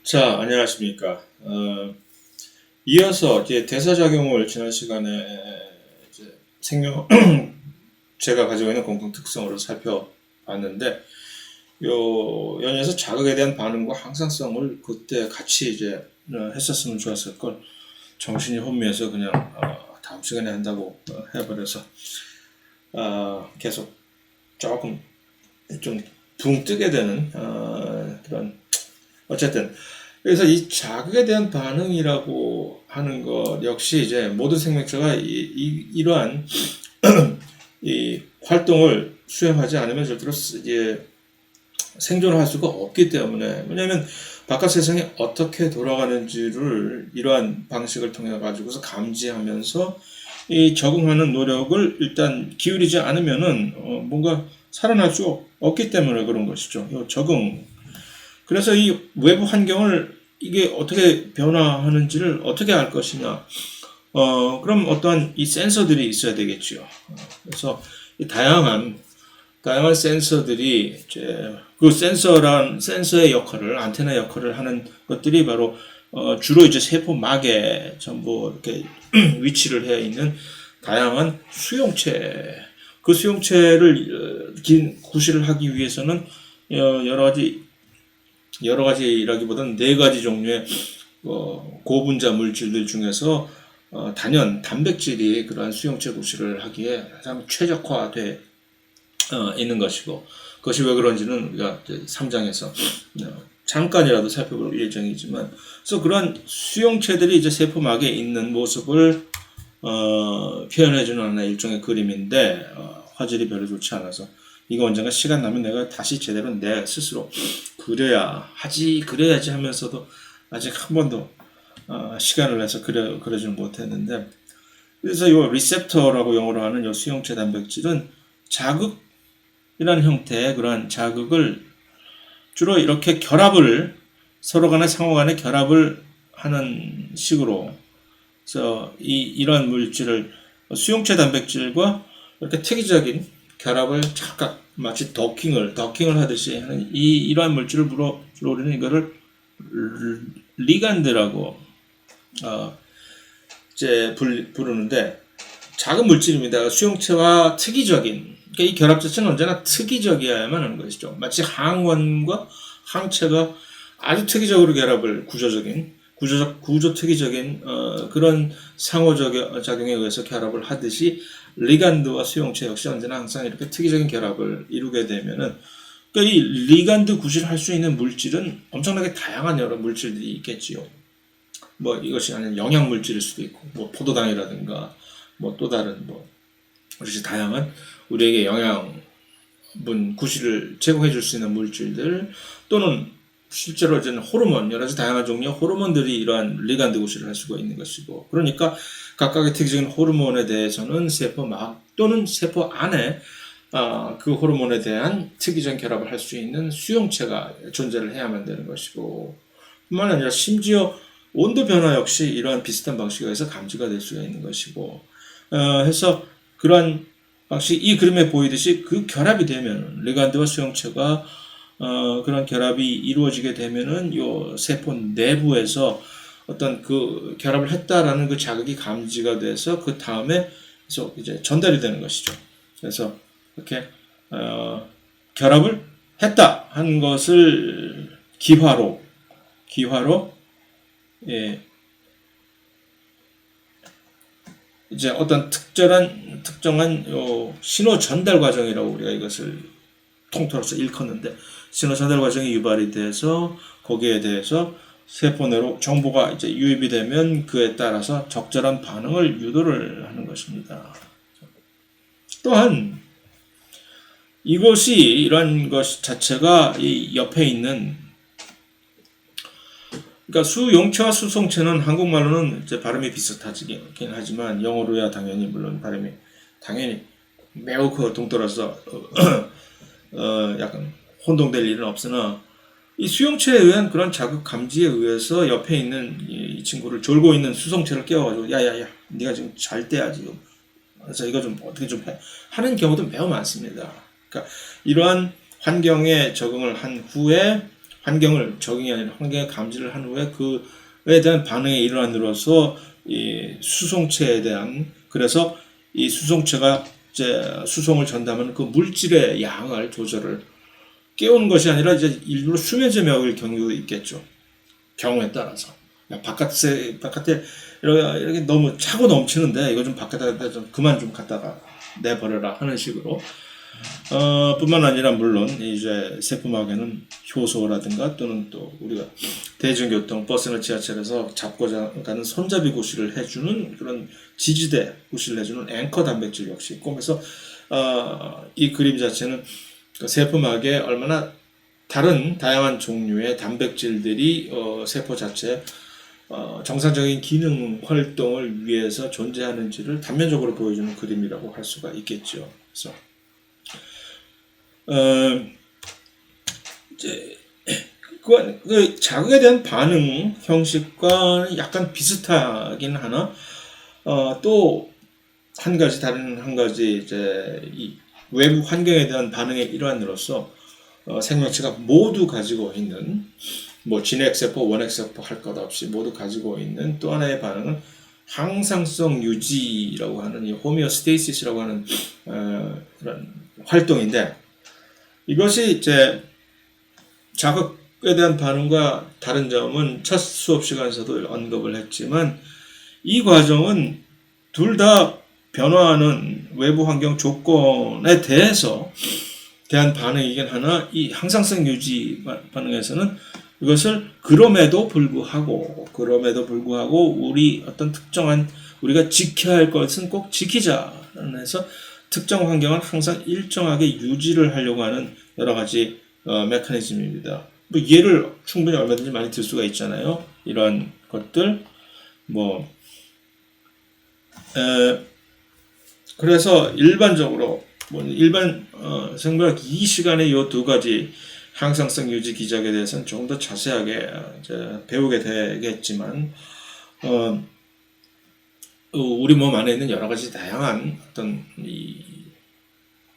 자, 안녕하십니까. 이어서 이제 대사작용을 지난 시간에 이제 생명, 제가 가지고 있는 공통 특성으로 살펴봤는데, 요 연에서 자극에 대한 반응과 항상성을 그때 같이 이제 했었으면 좋았을 걸 정신이 혼미해서 그냥 다음 시간에 한다고 해버려서 계속 조금 좀 붕 뜨게 되는 그런 어쨌든 그래서 이 자극에 대한 반응이라고 하는 것 역시 이제 모든 생명체가 이러한 이 활동을 수행하지 않으면 절대로 이제 생존을 할 수가 없기 때문에 왜냐하면 바깥 세상이 어떻게 돌아가는지를 이러한 방식을 통해 가지고서 감지하면서 이 적응하는 노력을 일단 기울이지 않으면은 뭔가 살아날 수 없기 때문에 그런 것이죠. 이 적응. 그래서 이 외부 환경을 이게 어떻게 변화하는지를 어떻게 알 것이냐. 그럼 어떠한 이 센서들이 있어야 되겠죠. 그래서 이 다양한 센서들이 이제 그 센서의 역할을 안테나 역할을 하는 것들이 바로 주로 이제 세포막에 전부 이렇게 위치를 해 있는 다양한 수용체 그 수용체를 구실을 하기 위해서는 여러 가지라기보다는 네 가지 종류의 고분자 물질들 중에서 단백질이 그러한 수용체 구실을 하기에 가장 최적화돼 있는 것이고 그것이 왜 그런지는 우리가 3장에서 잠깐이라도 살펴볼 예정이지만 그래서 그러한 수용체들이 이제 세포막에 있는 모습을 표현해주는 하나의 일종의 그림인데 화질이 별로 좋지 않아서 이거 언젠가 시간 나면 내가 다시 제대로 내 스스로 그려야지 하면서도 아직 한 번도 시간을 내서 그려지는 못했는데 그래서 이 리셉터라고 영어로 하는 이 수용체 단백질은 자극이라는 형태의 그러한 자극을 주로 이렇게 서로 간의 상호 간의 결합을 하는 식으로 그래서 이러한 물질을 수용체 단백질과 이렇게 특이적인 결합을 착각 마치 더킹을 하듯이 하는 이러한 물질을 주로 우리는 이거를 리간드라고 이제 부르는데 작은 물질입니다. 수용체와 특이적인 그러니까 이 결합 자체는 언제나 특이적이어야만 하는 것이죠. 마치 항원과 항체가 아주 특이적으로 결합을 구조 특이적인 그런 상호작용에 의해서 결합을 하듯이 리간드와 수용체 역시 언제나 항상 이렇게 특이적인 결합을 이루게 되면은 그러니까 이 리간드 구실을 할 수 있는 물질은 엄청나게 다양한 여러 물질들이 있겠지요. 뭐 이것이 아니면 영양 물질일 수도 있고 뭐 포도당이라든가 뭐 또 다른 뭐 그렇지 다양한 우리에게 영양분 구실을 제공해 줄 수 있는 물질들 또는 실제로 이제는 호르몬 여러 가지 다양한 종류의 호르몬들이 이러한 리간드 구실을 할 수가 있는 것이고 그러니까 각각의 특이적인 호르몬에 대해서는 세포막 또는 세포 안에 그 호르몬에 대한 특이적인 결합을 할 수 있는 수용체가 존재를 해야만 되는 것이고 뿐만 아니라 심지어 온도 변화 역시 이러한 비슷한 방식에 의해서 감지가 될 수가 있는 것이고 해서 그러한 방식 이 그림에 보이듯이 그 결합이 되면 리간드와 수용체가 그런 결합이 이루어지게 되면은 요 세포 내부에서 어떤 그 결합을 했다라는 그 자극이 감지가 돼서 그 다음에 계속 이제 전달이 되는 것이죠. 그래서 이렇게 결합을 했다 한 것을 기화로 예, 이제 어떤 특정한 요 신호 전달 과정이라고 우리가 이것을 통틀어서 일컫는데 신호 전달 과정이 유발이 돼서 거기에 대해서 세포 내로 정보가 이제 유입이 되면 그에 따라서 적절한 반응을 유도를 하는 것입니다. 또한 이것이 이런 것 자체가 이 옆에 있는 그러니까 수용체와 수성체는 한국말로는 이제 발음이 비슷하긴 하지만 영어로야 당연히 물론 발음이 당연히 매우 동떨어서 약간 혼동될 일은 없으나 이 수용체에 의한 그런 자극 감지에 의해서 옆에 있는 이 친구를 졸고 있는 수성체를 깨워가지고 야야야 네가 지금 잘 때야 지금 그래서 이거 좀 어떻게 좀 해 하는 경우도 매우 많습니다. 그러니까 이러한 환경에 적응을 한 후에 환경을 적응이 아니라 환경에 감지를 한 후에 그에 대한 반응의 일환으로서 이 수송체에 대한 그래서 이 수송체가 이제 수송을 전담하는 그 물질의 양을 조절을 깨우는 것이 아니라 이제 일부러 수면제 먹일 경우도 있겠죠. 경우에 따라서. 야, 바깥에 이렇게 너무 차고 넘치는데 이거 좀 바깥에다 좀 그만 좀 갖다가 내버려라 하는 식으로. 뿐만 아니라 물론 이제 세포막에는 효소라든가 또는 또 우리가 대중교통 버스나 지하철에서 잡고자 가는 손잡이 구실을 해주는 그런 지지대 구실을 해주는 앵커 단백질 역시 있고 그래서 이 그림 자체는 그 세포막에 얼마나 다양한 종류의 단백질들이 세포 자체 정상적인 기능 활동을 위해서 존재하는지를 단면적으로 보여주는 그림이라고 할 수가 있겠죠. 그래서 이제 그 자극에 대한 반응 형식과 약간 비슷하긴 하나 또 한 가지 다른 한 가지 이제 이 외부 환경에 대한 반응의 일환으로서 생명체가 모두 가지고 있는 뭐 진핵세포, 원핵세포 할 것 없이 모두 가지고 있는 또 하나의 반응은 항상성 유지라고 하는 이 호미오스테이시스라고 하는 그런 활동인데 이것이 이제 자극에 대한 반응과 다른 점은 첫 수업 시간에서도 언급을 했지만 이 과정은 둘 다 변화하는 외부 환경 조건에 대한 반응이긴 하나 이 항상성 유지 반응에서는 이것을 그럼에도 불구하고 우리 어떤 특정한 우리가 지켜야 할 것은 꼭 지키자라는 해서 특정 환경은 항상 일정하게 유지를 하려고 하는 여러 가지 메커니즘입니다. 뭐 예를 충분히 얼마든지 많이 들 수가 있잖아요. 이런 것들 그래서 일반적으로 일반 생물학 이 시간에 이 두 가지 항상성 유지 기작에 대해서는 조금 더 자세하게 이제 배우게 되겠지만 우리 몸 안에 있는 여러 가지 다양한 어떤 이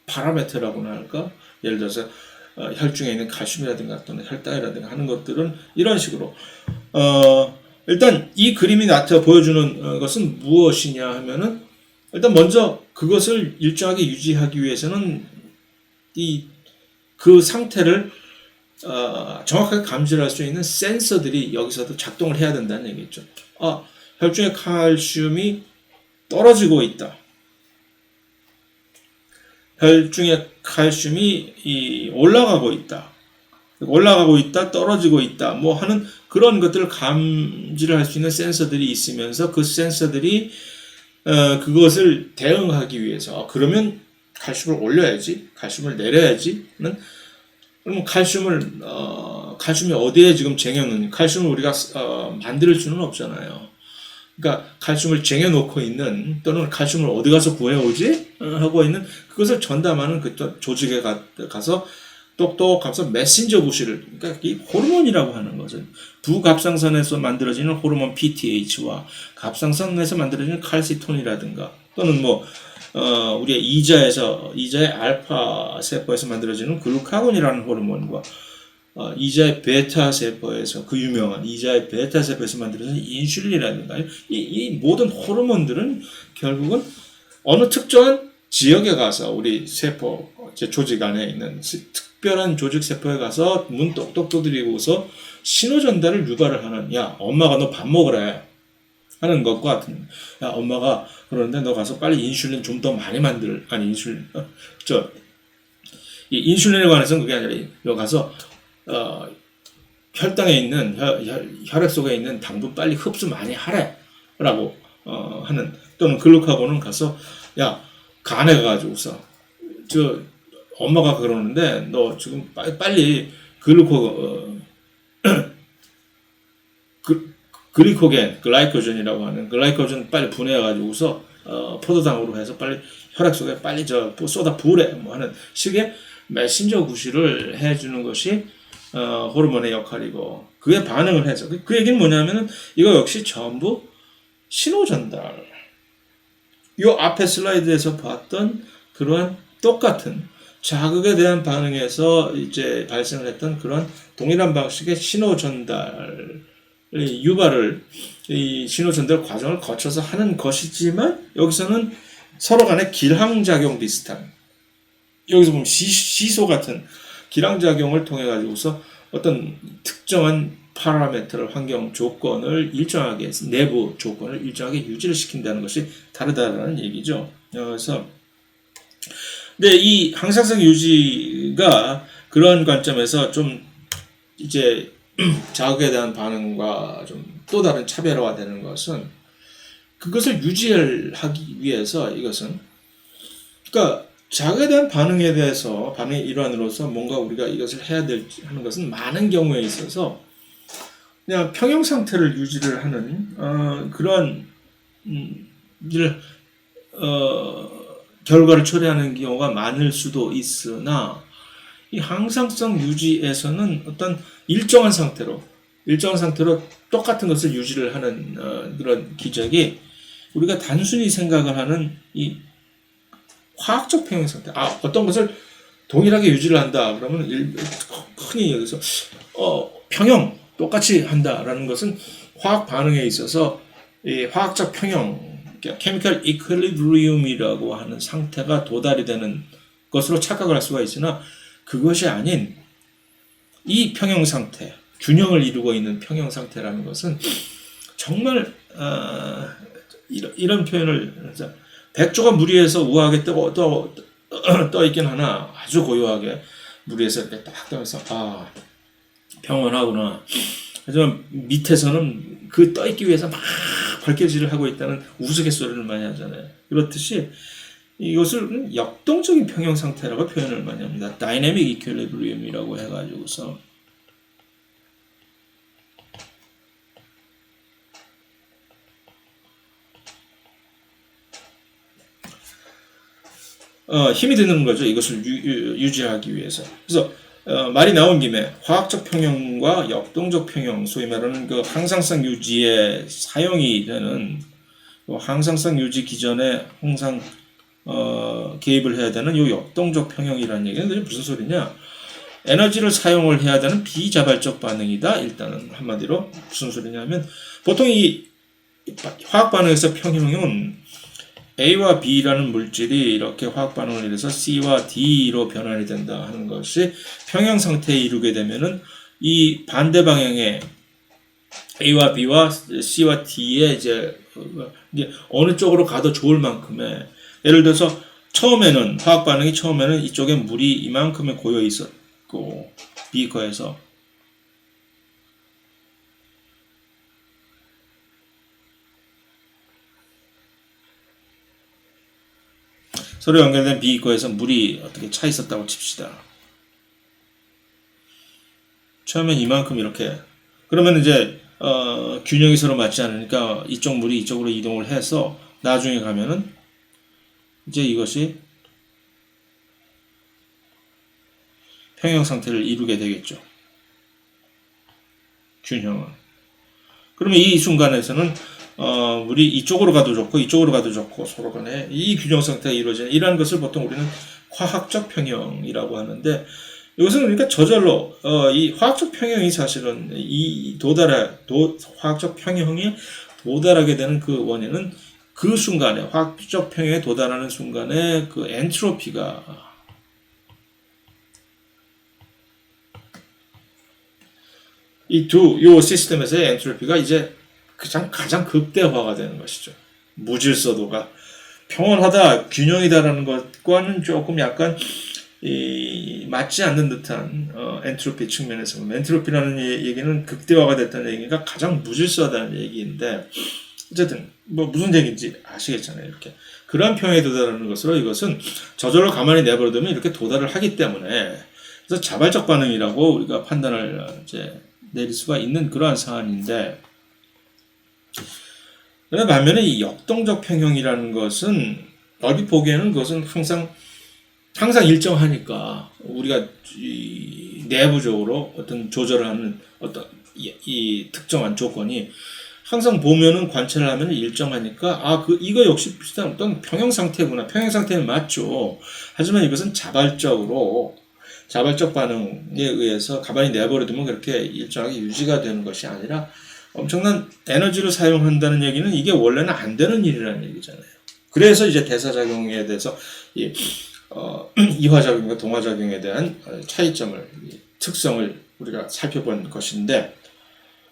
파라메터라고나 할까? 예를 들어서 혈중에 있는 칼슘이라든가 또는 혈당이라든가 하는 것들은 이런 식으로 일단 이 그림이 보여주는 것은 무엇이냐 하면은 일단 먼저 그것을 일정하게 유지하기 위해서는 그 상태를 정확하게 감지를 할 수 있는 센서들이 여기서도 작동을 해야 된다는 얘기죠. 혈중의 칼슘이 떨어지고 있다. 혈중의 칼슘이 올라가고 있다, 떨어지고 있다, 뭐 하는 그런 것들을 감지를 할 수 있는 센서들이 있으면서 그 센서들이 그것을 대응하기 위해서 그러면 칼슘을 올려야지, 칼슘을 내려야지는 그럼 칼슘이 어디에 지금 쟁여놓는 칼슘을 우리가 만들 수는 없잖아요. 그러니까 칼슘을 쟁여놓고 있는 또는 칼슘을 어디 가서 구해오지 하고 있는 그것을 전담하는 그 조직에 가서 똑똑하면서 메신저 구실을 그러니까 이 호르몬이라고 하는 것은 부갑상선에서 만들어지는 호르몬 PTH와 갑상선에서 만들어지는 칼시톤이라든가 또는 우리의 이자의 알파 세포에서 만들어지는 글루카곤이라는 호르몬과 이자의 베타 세포에서 그 유명한 이자의 베타 세포에서 만들어지는 인슐린이라든가 이 모든 호르몬들은 결국은 어느 특정한 지역에 가서 우리 세포 조직 안에 있는 특별한 조직 세포에 가서 문 똑똑 두드리고서 신호 전달을 유발을 하는 야 엄마가 너 밥 먹으래 하는 것과 같은 야 엄마가 그러는데 너 가서 빨리 인슐린 좀 더 많이 이 인슐린에 관해서는 그게 아니라 여기 가서 혈당에 있는 혈액 속에 있는 당분 빨리 흡수 많이 하래라고 하는 또는 글루카곤은 가서 야 간에 가가지고서 엄마가 그러는데 너 지금 빨리 글라이코젠이라고 하는 글라이코젠 빨리 분해해가지고서 포도당으로 해서 빨리 혈액 속에 빨리 쏟아 부으래 뭐 하는 식의 메신저 구실을 해주는 것이 호르몬의 역할이고 그에 반응을 해서 그 얘기는 뭐냐면은 이거 역시 전부 신호 전달. 이 앞에 슬라이드에서 봤던 그러한 똑같은 자극에 대한 반응에서 이제 발생을 했던 그런 동일한 방식의 신호 전달, 유발을, 이 신호 전달 과정을 거쳐서 하는 것이지만, 여기서는 서로 간의 기량작용 비슷한, 여기서 보면 시소 같은 기량작용을 통해 가지고서 어떤 특정한 파라미터를, 환경 조건을 일정하게, 내부 조건을 일정하게 유지를 시킨다는 것이 다르다는 얘기죠. 그래서 근데 이 항상성 유지가 그런 관점에서 좀 이제 자극에 대한 반응과 좀 또 다른 차별화되는 것은, 그것을 유지하기 위해서 이것은, 그러니까 자극에 대한 반응에 대해서, 반응의 일환으로서 뭔가 우리가 이것을 해야 될지 하는 것은 많은 경우에 있어서 그냥 평형 상태를 유지를 하는 그런 일을 결과를 초래하는 경우가 많을 수도 있으나, 이 항상성 유지에서는 어떤 일정한 상태로 똑같은 것을 유지를 하는 그런 기적이, 우리가 단순히 생각을 하는 이 화학적 평형 상태, 어떤 것을 동일하게 유지를 한다 그러면 흔히 여기서 평형 똑같이 한다라는 것은 화학 반응에 있어서 이 화학적 평형, chemical equilibrium이라고 하는 상태가 도달이 되는 것으로 착각을 할 수가 있으나, 그것이 아닌 이 평형 상태, 균형을 이루고 있는 평형 상태라는 것은 정말 이런 표현을, 백조가 물 위에서 우아하게 떠 있긴 하나 아주 고요하게 물 위에서 이렇게 딱 떠면서 평온하구나. 하지만 밑에서는 그 떠 있기 위해서 막 발길질을 하고 있다는 우스갯소리를 많이 하잖아요. 그렇듯이 이것을 역동적인 평형 상태라고 표현을 많이 합니다. 다이내믹 이퀄리브리움이라고 해가지고서 힘이 드는 거죠. 이것을 유지하기 위해서. 그래서 말이 나온 김에 화학적 평형과 역동적 평형, 소위 말하는 그 항상성 유지에 사용이 되는 항상성 유지 기전에 항상 개입을 해야 되는 이 역동적 평형이라는 얘기는 무슨 소리냐? 에너지를 사용을 해야 되는 비자발적 반응이다. 일단은 한마디로 무슨 소리냐면, 보통 이 화학 반응에서 평형은 A와 B라는 물질이 이렇게 화학 반응을 일어서 C와 D로 변환이 된다 하는 것이 평형 상태에 이르게 되면은, 이 반대 방향의 A와 B와 C와 D에 이제 어느 쪽으로 가도 좋을 만큼의, 예를 들어서 처음에는 화학 반응이 처음에는 이쪽에 물이 이만큼의 고여 있었고, 비커에서 서로 연결된 비거에서 물이 어떻게 차 있었다고 칩시다. 처음엔 이만큼 이렇게, 그러면 이제 균형이 서로 맞지 않으니까 이쪽 물이 이쪽으로 이동을 해서 나중에 가면은 이제 이것이 평형 상태를 이루게 되겠죠. 균형은. 그러면 이 순간에서는 물이 이쪽으로 가도 좋고 이쪽으로 가도 좋고 서로 간에 이 균형 상태가 이루어지는, 이러한 것을 보통 우리는 화학적 평형이라고 하는데, 이것은 그러니까 저절로 이 화학적 평형이 사실은 이 화학적 평형에 도달하게 되는 그 원인은, 그 순간에 화학적 평형에 도달하는 순간에 그 엔트로피가, 요 시스템에서의 엔트로피가 이제 가장 극대화가 되는 것이죠. 무질서도가 평온하다, 균형이다라는 것과는 조금 약간 맞지 않는 듯한 엔트로피 측면에서, 엔트로피라는 얘기는 극대화가 됐다는 얘기가 가장 무질서하다는 얘기인데, 어쨌든 무슨 얘기인지 아시겠잖아요. 이렇게 그러한 평에 도달하는 것으로, 이것은 저절로 가만히 내버려두면 이렇게 도달을 하기 때문에, 그래서 자발적 반응이라고 우리가 판단을 이제 내릴 수가 있는 그러한 사안인데, 그런데 반면에 이 역동적 평형이라는 것은 얼핏 보기에는 그것은 항상 일정하니까 우리가 내부적으로 어떤 조절을 하는 어떤 이 특정한 조건이 항상 보면은 관찰을 하면 일정하니까 이거 역시 비슷한 어떤 평형 상태구나. 평형 상태는 맞죠. 하지만 이것은 자발적 반응에 의해서 가만히 내버려두면 그렇게 일정하게 유지가 되는 것이 아니라 엄청난 에너지를 사용한다는 얘기는 이게 원래는 안 되는 일이라는 얘기잖아요. 그래서 이제 대사작용에 대해서 이화작용과 동화작용에 대한 차이점을, 특성을 우리가 살펴본 것인데,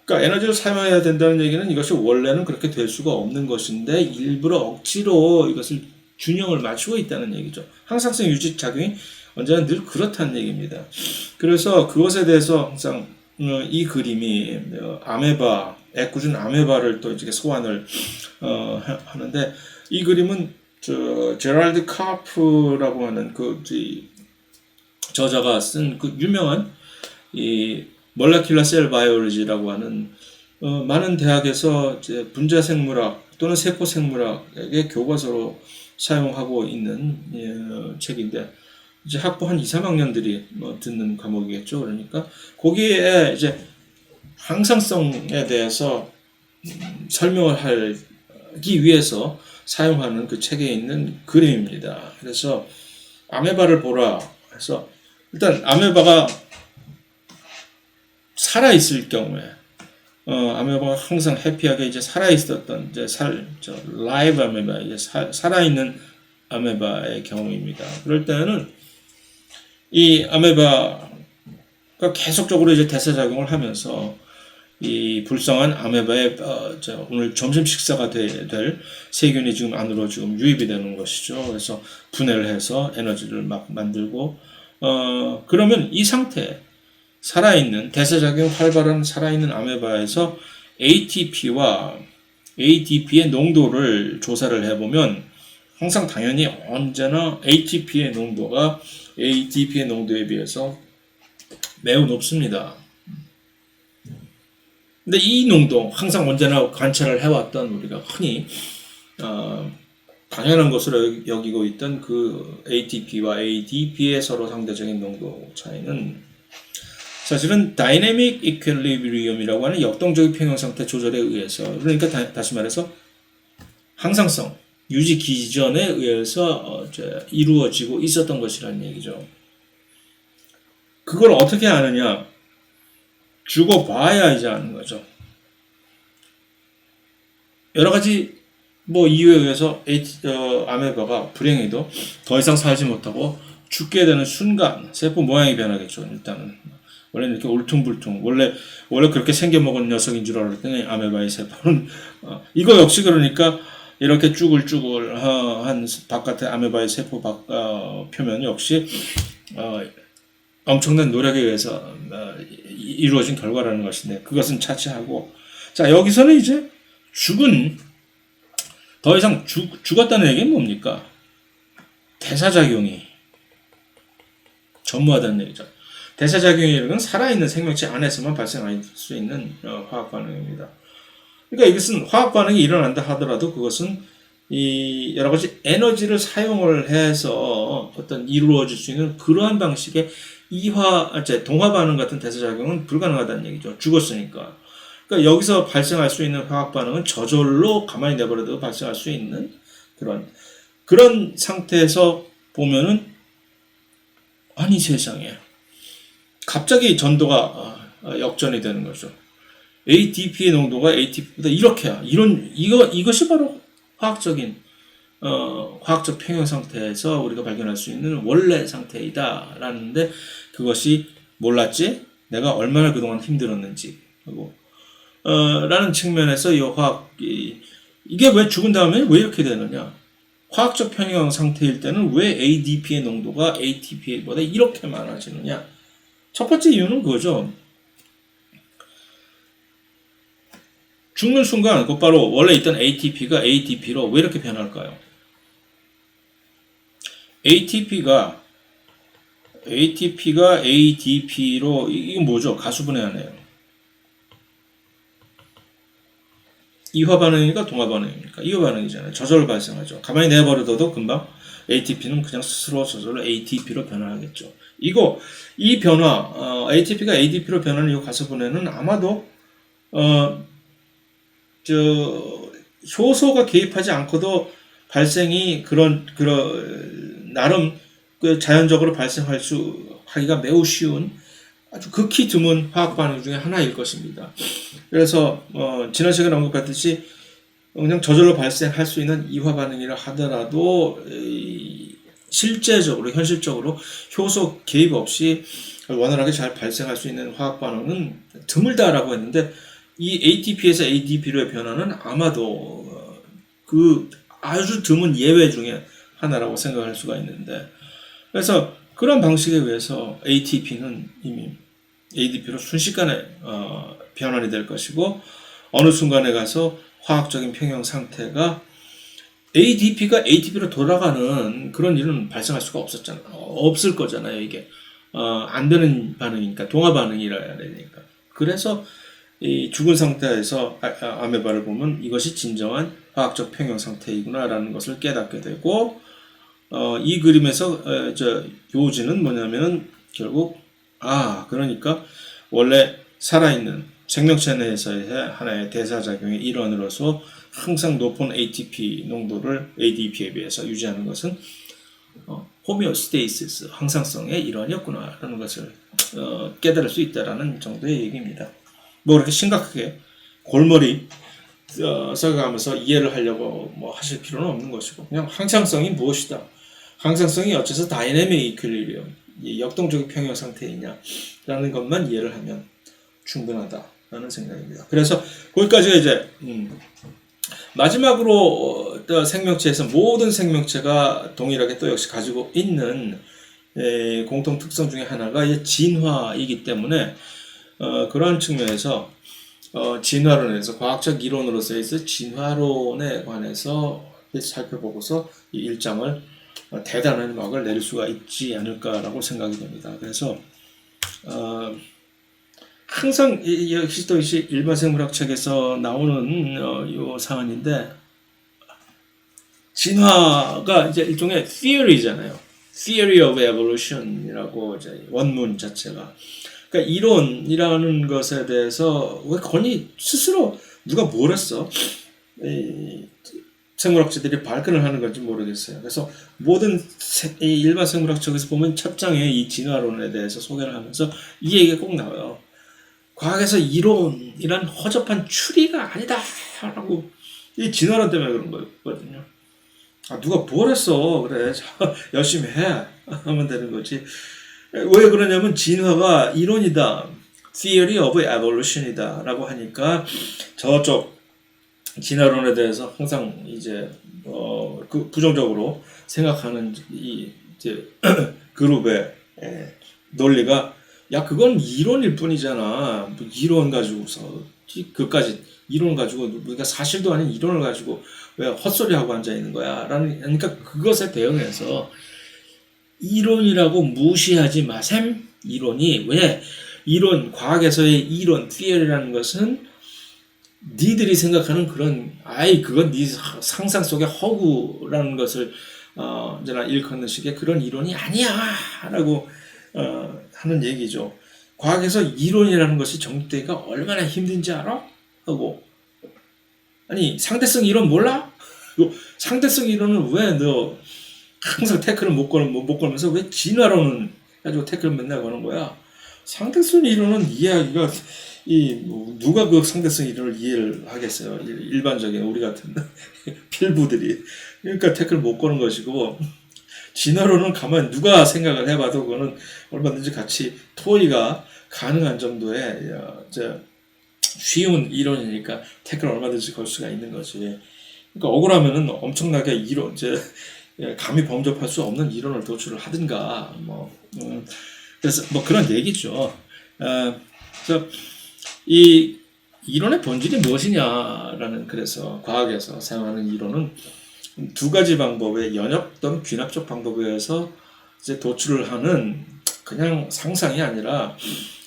그러니까 에너지를 사용해야 된다는 얘기는 이것이 원래는 그렇게 될 수가 없는 것인데 일부러 억지로 이것을 균형을 맞추고 있다는 얘기죠. 항상성 유지 작용이 언제나 늘 그렇다는 얘기입니다. 그래서 그것에 대해서 항상 이 그림이 아메바, 애꿎은 아메바를 또 이렇게 소환을 하는데, 이 그림은 제랄드 카프라고 하는 그 저자가 쓴 그 유명한 이 몰레큘러 셀 바이올로지라고 하는 많은 대학에서 이제 분자 생물학 또는 세포 생물학의 교과서로 사용하고 있는 책인데, 이제 학부 한 2, 3학년들이 듣는 과목이겠죠. 그러니까 거기에 이제 항상성에 대해서 설명을 하기 위해서 사용하는 그 책에 있는 그림입니다. 그래서 아메바를 보라 해서, 일단 아메바가 살아 있을 경우에 아메바가 항상 해피하게 이제 살아 있었던 라이브 아메바, 이제 살아 있는 아메바의 경우입니다. 그럴 때는 이 아메바가 계속적으로 이제 대사작용을 하면서 이 불쌍한 아메바의 오늘 점심 식사가 될 세균이 지금 안으로 지금 유입이 되는 것이죠. 그래서 분해를 해서 에너지를 막 만들고, 그러면 이 상태, 살아있는, 대사작용 활발한 살아있는 아메바에서 ATP와 ADP의 농도를 조사를 해보면 항상 당연히 언제나 ATP의 농도가 ADP의 농도에 비해서 매우 높습니다. 근데 이 농도, 항상 언제나 관찰을 해왔던 우리가 흔히 당연한 것으로 여기고 있던 그 ATP와 ADP의 서로 상대적인 농도 차이는 사실은 다이내믹 이퀄리브리엄이라고 하는 역동적인 평형 상태 조절에 의해서, 그러니까 다시 말해서 항상성, 유지 기전에 의해서 이루어지고 있었던 것이라는 얘기죠. 그걸 어떻게 아느냐? 죽어봐야 이제 아는 거죠. 여러 가지 이유에 의해서 아메바가 불행히도 더 이상 살지 못하고 죽게 되는 순간 세포 모양이 변하겠죠. 일단은 원래는 이렇게 울퉁불퉁, 원래 그렇게 생겨먹은 녀석인 줄 알았더니 아메바의 세포는 이거 역시 그러니까 이렇게 쭈글쭈글한 바깥의 아메바의 세포 표면 역시 엄청난 노력에 의해서 이루어진 결과라는 것인데, 그것은 차치하고, 자, 여기서는 이제 더 이상 죽었다는 얘기는 뭡니까? 대사작용이 전무하다는 얘기죠. 대사작용이라는 건 살아있는 생명체 안에서만 발생할 수 있는 화학 반응입니다. 그러니까 이것은 화학 반응이 일어난다 하더라도 그것은 이 여러 가지 에너지를 사용을 해서 어떤 이루어질 수 있는 그러한 방식의 동화 반응 같은 대사작용은 불가능하다는 얘기죠. 죽었으니까. 그러니까 여기서 발생할 수 있는 화학 반응은 저절로 가만히 내버려둬도 발생할 수 있는 그런 상태에서 보면은, 아니 세상에, 갑자기 전도가 역전이 되는 거죠. ADP의 농도가 ATP보다 이렇게야. 이것이 바로 화학적 평형 상태에서 우리가 발견할 수 있는 원래 상태이다라는데, 그것이 몰랐지? 내가 얼마나 그동안 힘들었는지 라는 측면에서 이게 왜 죽은 다음에 왜 이렇게 되느냐? 화학적 평형 상태일 때는 왜 ADP의 농도가 ATP보다 이렇게 많아지느냐? 첫 번째 이유는 그거죠. 죽는 순간 곧바로 원래 있던 ATP가 ADP로 왜 이렇게 변할까요? ATP가 ADP로, 이게 뭐죠? 가수분해하네요. 이화 반응이니까 동화 반응입니까? 이화 반응이잖아요. 저절로 발생하죠. 가만히 내버려둬도 금방 ATP는 그냥 스스로 저절로 ATP로 변화하겠죠. 이 변화, ATP가 ADP로 변하는 이 가수분해는 아마도 효소가 개입하지 않고도 발생이 나름 그 자연적으로 발생할 수 하기가 매우 쉬운 아주 극히 드문 화학 반응 중에 하나일 것입니다. 그래서 지난 시간에 언급했듯이 그냥 저절로 발생할 수 있는 이화 반응이라 하더라도 실제적으로 현실적으로 효소 개입 없이 원활하게 잘 발생할 수 있는 화학 반응은 드물다라고 했는데 이 ATP에서 ADP로의 변화는 아마도 그 아주 드문 예외 중에 하나라고 생각할 수가 있는데 그래서 그런 방식에 의해서 ATP는 이미 ADP로 순식간에 변환이 될 것이고 어느 순간에 가서 화학적인 평형 상태가 ADP가 ATP로 돌아가는 그런 일은 발생할 수가 없을 거잖아요. 이게 안 되는 반응이니까 동화 반응이라 해야 되니까. 그래서 이 죽은 상태에서 아메바를 보면 이것이 진정한 화학적 평형 상태이구나라는 것을 깨닫게 되고 이 그림에서 요지는 뭐냐면은 결국 그러니까 원래 살아있는 생명체 내에서의 하나의 대사작용의 일환으로서 항상 높은 ATP 농도를 ADP에 비해서 유지하는 것은 호메오스테이시스, 항상성의 일환이었구나라는 것을 깨달을 수 있다라는 정도의 얘기입니다. 뭐 그렇게 심각하게 골머리 써가면서 이해를 하려고 뭐 하실 필요는 없는 것이고 그냥 항상성이 무엇이다. 항상성이 어째서 다이내믹 이퀄리리엄, 역동적인 평형 상태이냐라는 것만 이해를 하면 충분하다라는 생각입니다. 그래서 거기까지가 이제 마지막으로 생명체에서 모든 생명체가 동일하게 또 역시 가지고 있는 공통 특성 중에 하나가 진화이기 때문에 그러한 측면에서 진화론에서 과학적 이론으로서의 진화론에 관해서 살펴보고서 이 1장을 대단한 막을 내릴 수가 있지 않을까라고 생각이 됩니다. 그래서 항상 역시 또 일반 생물학 책에서 나오는 요 사안인데 진화가 이제 일종의 theory잖아요. Theory of Evolution이라고 이제 원문 자체가 그러니까 이론이라는 것에 대해서 왜 건이 스스로 누가 뭘 했어? 생물학자들이 발끈을 하는 건지 모르겠어요. 그래서 모든 일반 생물학 책에서 보면 첫 장에 이 진화론에 대해서 소개를 하면서 이 얘기가 꼭 나와요. 과학에서 이론이란 허접한 추리가 아니다라고 이 진화론 때문에 그런 거거든요. 누가 뭘 했어? 그래 열심히 해 하면 되는 거지. 왜 그러냐면 진화가 이론이다. Theory of Evolution이다 라고 하니까 저쪽 진화론에 대해서 항상 이제 그 부정적으로 생각하는 이 이제 그룹의 논리가 그건 이론일 뿐이잖아. 뭐 이론 가지고서 그까지 이론 가지고 우리가 사실도 아닌 이론을 가지고 왜 헛소리하고 앉아 있는 거야? 그러니까 그것에 대응해서 이론이라고 무시하지 마셈. 이론이 왜 이론 과학에서의 이론 theory라는 것은 니들이 생각하는 그런 그건 네 상상 속의 허구라는 것을 언제나 일컫는 식의 그런 이론이 아니야라고 하는 얘기죠. 과학에서 이론이라는 것이 정립되기가 얼마나 힘든지 알아? 하고 아니 상대성 이론 몰라? 상대성 이론은 왜 너 항상 태클을 못 걸면서 왜 진화론은 가지고 태클을 맨날 거는 거야? 상대성 이론은 이해하기가 누가 그 상대성 이론을 이해를 하겠어요? 일반적인 우리 같은 필부들이. 그러니까 태클을 못 거는 것이고 진화론은 가만 누가 생각을 해봐도 그거는 얼마든지 같이 토의가 가능한 정도의 쉬운 이론이니까 태클을 얼마든지 걸 수가 있는 거지. 그러니까 억울하면은 엄청나게 이론 감히 범접할 수 없는 이론을 도출을 하든가 그래서 뭐 그런 얘기죠. 그래서 이 이론의 본질이 무엇이냐라는 그래서 과학에서 사용하는 이론은 두 가지 방법의 연역 또는 귀납적 방법에 의해서 이제 도출을 하는 그냥 상상이 아니라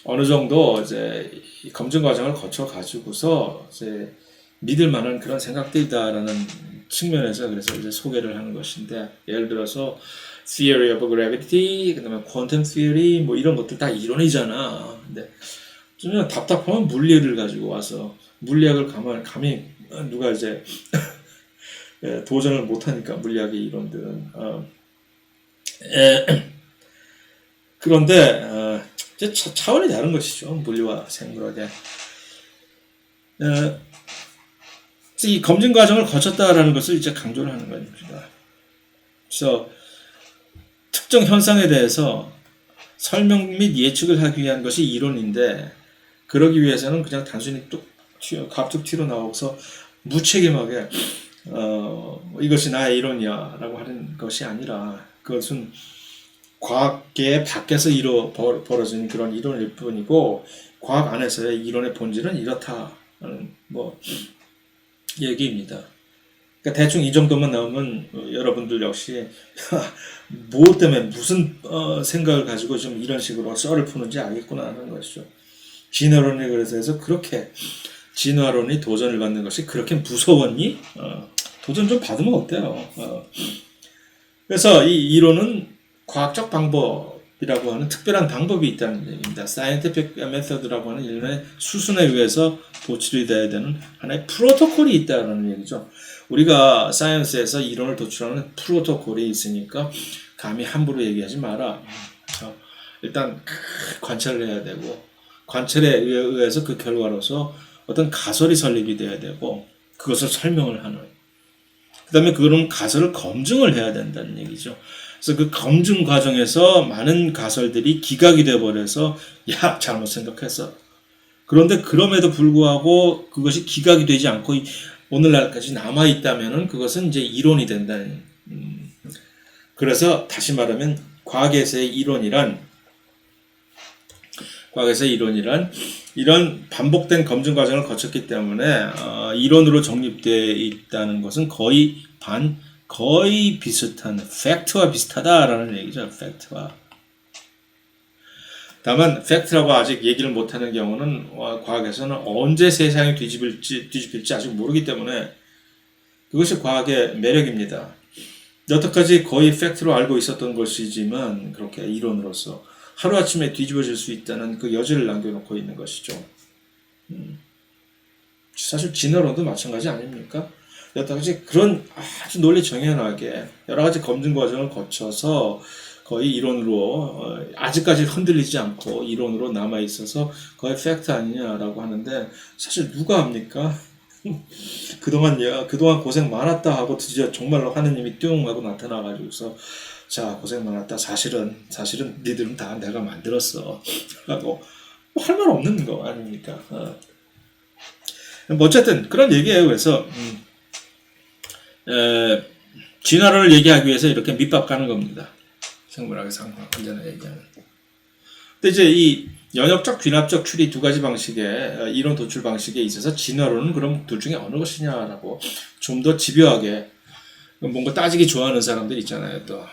어느 정도 이제 검증 과정을 거쳐 가지고서 이제 믿을 만한 그런 생각들이다라는 측면에서 그래서 이제 소개를 하는 것인데 예를 들어서 theory of gravity, 그다음에 quantum theory 뭐 이런 것들 다 이론이잖아. 근데 좀 답답하면 물리를 가지고 와서 물리학을 감히 누가 이제 도전을 못하니까 물리학의 이론들은 그런데 이제 차원이 다른 것이죠. 물리와 생물학의 이 검증 과정을 거쳤다라는 것을 이제 강조를 하는 겁니다. 그래서 특정 현상에 대해서 설명 및 예측을 하기 위한 것이 이론인데 그러기 위해서는 그냥 단순히 갑툭 튀어 나오고서 무책임하게 이것이 나의 이론이야 라고 하는 것이 아니라 그것은 과학계 밖에서 벌어진 그런 이론일 뿐이고 과학 안에서의 이론의 본질은 이렇다는 얘기입니다. 그러니까 대충 이 정도만 나오면 여러분들 역시 무엇 때문에 무슨 생각을 가지고 좀 이런 식으로 썰을 푸는지 알겠구나 하는 것이죠. 진화론에 그래서 해서 그렇게 진화론이 도전을 받는 것이 그렇게 무서웠니? 도전 좀 받으면 어때요? 그래서 이 이론은 과학적 방법이라고 하는 특별한 방법이 있다는 얘기입니다. Scientific Method라고 하는 일련의 수순에 의해서 도출이 되어야 되는 하나의 프로토콜이 있다는 얘기죠. 우리가 사이언스에서 이론을 도출하는 프로토콜이 있으니까 감히 함부로 얘기하지 마라. 일단 관찰을 해야 되고 관찰에 의해서 그 결과로서 어떤 가설이 설립이 돼야 되고 그것을 설명을 하는 그 다음에 그런 가설을 검증을 해야 된다는 얘기죠. 그래서 그 검증 과정에서 많은 가설들이 기각이 되어버려서 야 잘못 생각했어. 그런데 그럼에도 불구하고 그것이 기각이 되지 않고 오늘날까지 남아있다면 그것은 이제 이론이 된다는 그래서 다시 말하면 과학에서의 이론이란 이런 반복된 검증 과정을 거쳤기 때문에 이론으로 정립되어 있다는 것은 거의 비슷한 팩트와 비슷하다라는 얘기죠. 팩트와. 다만 팩트라고 아직 얘기를 못하는 경우는 과학에서는 언제 세상이 뒤집힐지 아직 모르기 때문에 그것이 과학의 매력입니다. 여태까지 거의 팩트로 알고 있었던 것이지만 그렇게 이론으로서 하루아침에 뒤집어질 수 있다는 그 여지를 남겨놓고 있는 것이죠. 사실 진화론도 마찬가지 아닙니까? 여태까지 그런 아주 논리 정연하게 여러 가지 검증 과정을 거쳐서 거의 이론으로 아직까지 흔들리지 않고 이론으로 남아 있어서 거의 팩트 아니냐라고 하는데 사실 누가 합니까? 그동안 고생 많았다 하고 드디어 정말로 하느님이 뚱 하고 나타나가지고서 자 고생 많았다 사실은 니들은 다 내가 만들었어 라고 할 말 없는 거 아닙니까? 어쨌든 그런 얘기예요. 그래서 진화론을 얘기하기 위해서 이렇게 밑밥 가는 겁니다. 생물학에서 언제나 얘기하는. 근데 이제 이 연역적, 귀납적 추리 두 가지 방식의 이론 도출 방식에 있어서 진화론은 그럼 둘 중에 어느 것이냐라고 좀 더 집요하게 뭔가 따지기 좋아하는 사람들 있잖아요. 또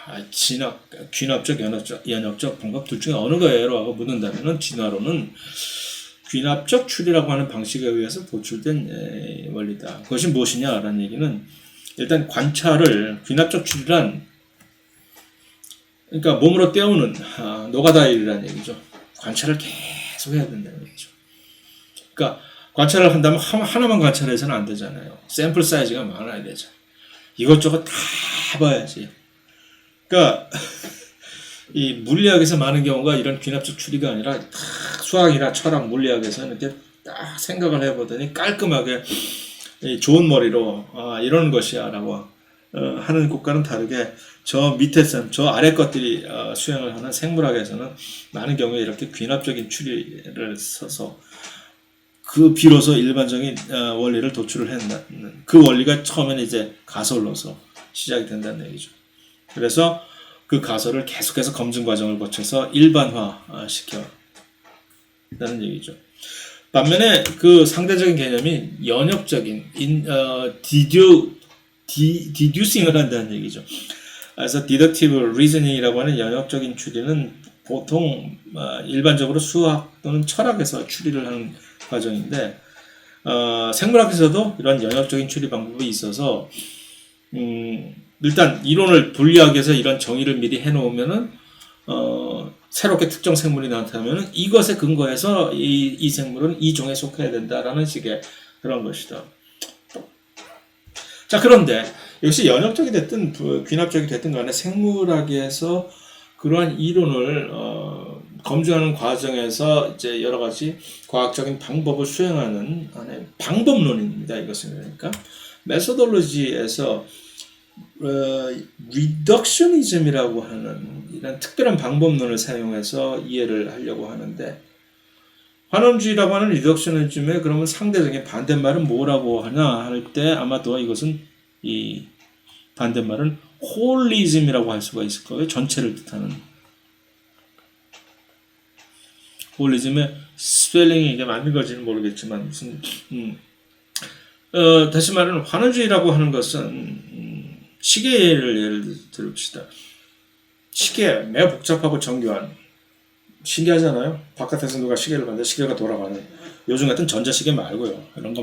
귀납적, 연역적 방법 둘 중에 어느 거예요? 라고 묻는다면은 진화론은 귀납적 추리라고 하는 방식에 의해서 도출된 원리다. 그것이 무엇이냐라는 얘기는 일단 귀납적 추리란 그러니까 몸으로 때우는 노가다일이라는 얘기죠. 관찰을 계속 해야 된다는 얘기죠. 그러니까 관찰을 한다면 하나만 관찰해서는 안 되잖아요. 샘플 사이즈가 많아야 되죠. 이것저것 다 봐야지. 그러니까 이 물리학에서 많은 경우가 이런 귀납적 추리가 아니라 수학이나 철학, 물리학에서 이렇게 딱 생각을 해보더니 깔끔하게 좋은 머리로 이런 것이야 라고 하는 곳과는 다르게 저 아래 것들이 수행을 하는 생물학에서는 많은 경우에 이렇게 귀납적인 추리를 써서 그 비로소 일반적인 원리를 도출을 했는 그 원리가 처음에는 이제 가설로서 시작이 된다는 얘기죠. 그래서 그 가설을 계속해서 검증 과정을 거쳐서 일반화 시켜다는 얘기죠. 반면에 그 상대적인 개념이 연역적인 디듀싱을 한다는 얘기죠. 그래서 디덕티브 리즈닝이라고 하는 연역적인 추리는 보통 일반적으로 수학 또는 철학에서 추리를 하는 과정인데 생물학에서도 이런 연역적인 추리 방법이 있어서 일단 이론을 분리학에서 이런 정의를 미리 해놓으면은 새롭게 특정 생물이 나타나면은 이것에 근거해서 이 생물은 이 종에 속해야 된다라는 식의 그런 것이다. 자, 그런데 역시 연역적이 됐든 귀납적이 됐든 간에 생물학에서 그러한 이론을 검증하는 과정에서 이제 여러 가지 과학적인 방법을 수행하는 하나의 방법론입니다. 이것은 그러니까 메소돌로지에서 리덕셔니즘이라고 하는 이런 특별한 방법론을 사용해서 이해를 하려고 하는데, 환원주의라고 하는 리덕셔니즘의 그러면 상대적인 반대말은 뭐라고 하냐 할 때 아마도 이것은 이 반대말은 홀리즘이라고 할 수가 있을 거예요. 전체를 뜻하는. 홀리즘의 스펠링이 이게 맞는 건지는 모르겠지만 무슨 다시 말하면 환원주의라고 하는 것은 시계를 예를 들읍시다. 시계 매우 복잡하고 정교한, 신기하잖아요. 바깥에서 누가 시계를 봤는데 시계가 돌아가는, 요즘 같은 전자시계 말고요. 이런 거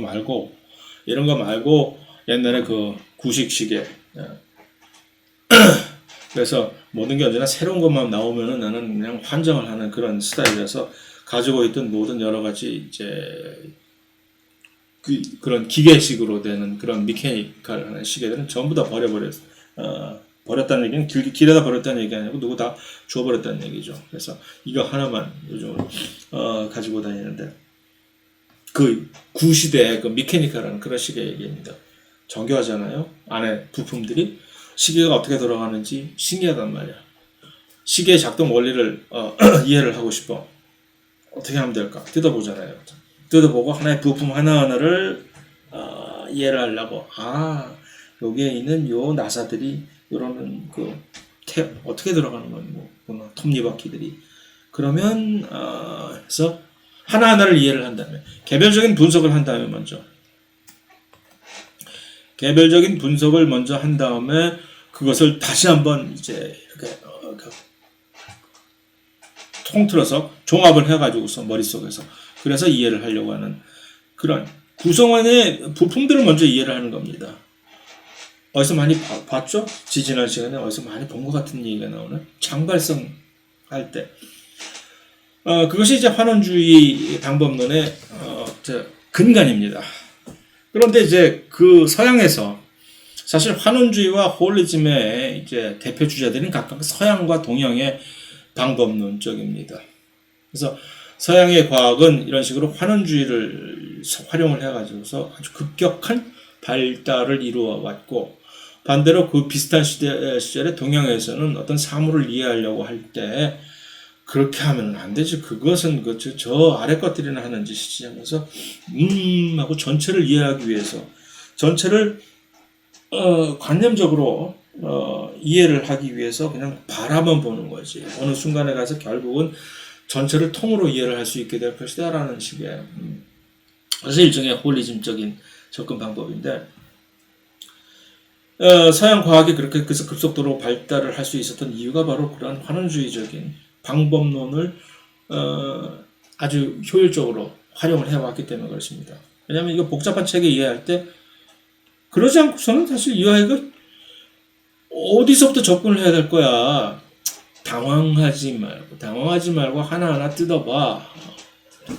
말고 옛날에 그 구식 시계. 그래서 모든 게 언제나 새로운 것만 나오면은 나는 그냥 환장을 하는 그런 스타일이라서 가지고 있던 모든 여러 가지 이제 그런 기계식으로 되는 그런 미케니컬한 시계들은 전부 다 버렸다는 얘기는 길에다 버렸다는 얘기 아니고 누구 다 주워버렸다는 얘기죠. 그래서 이거 하나만 요즘 가지고 다니는데, 그 구시대의 그 미케니컬한 그런 시계 얘기입니다. 정교하잖아요. 안에 부품들이 시계가 어떻게 돌아가는지 신기하단 말이야. 시계의 작동 원리를 이해를 하고 싶어. 어떻게 하면 될까? 뜯어보잖아요. 뜯어보고 하나의 부품 하나하나를 이해를 하려고, 여기에 있는 요 나사들이 요런 그 어떻게 들어가는 건 뭐 톱니바퀴들이, 그러면 그래서 하나하나를 이해를 한 다음에 개별적인 분석을 한 다음에 개별적인 분석을 먼저 한 다음에 그것을 다시 한번 이제 이렇게 통틀어서 종합을 해가지고서 머릿속에서, 그래서 이해를 하려고 하는 그런 구성원의 부품들을 먼저 이해를 하는 겁니다. 어디서 많이 봤죠? 지난 시간에 어디서 많이 본 것 같은 얘기가 나오는 장발성 할 때. 그것이 이제 환원주의 방법론의 근간입니다. 그런데 이제 그 서양에서 사실 환원주의와 홀리즘의 이제 대표 주자들은 각각 서양과 동양의 방법론 쪽입니다. 그래서 서양의 과학은 이런 식으로 환원주의를 활용을 해가지고서 아주 급격한 발달을 이루어 왔고, 반대로 그 비슷한 시절에 동양에서는 어떤 사물을 이해하려고 할 때 그렇게 하면 안 되지. 그것은 저 아래 것들이나 하는 짓이지 하면서 하고 전체를 이해하기 위해서 전체를 관념적으로 이해를 하기 위해서 그냥 바라만 보는 거지. 어느 순간에 가서 결국은 전체를 통으로 이해를 할 수 있게 될 것이다라는 식의 그래서 일종의 홀리즘적인 접근 방법인데, 서양 과학이 그렇게 급속도로 발달을 할 수 있었던 이유가 바로 그러한 환원주의적인 방법론을 아주 효율적으로 활용을 해왔기 때문에 그렇습니다. 왜냐하면 이거 복잡한 체계 이해할 때 그러지 않고서는 사실 이 아이가 어디서부터 접근을 해야 될 거야. 당황하지 말고 하나하나 뜯어봐.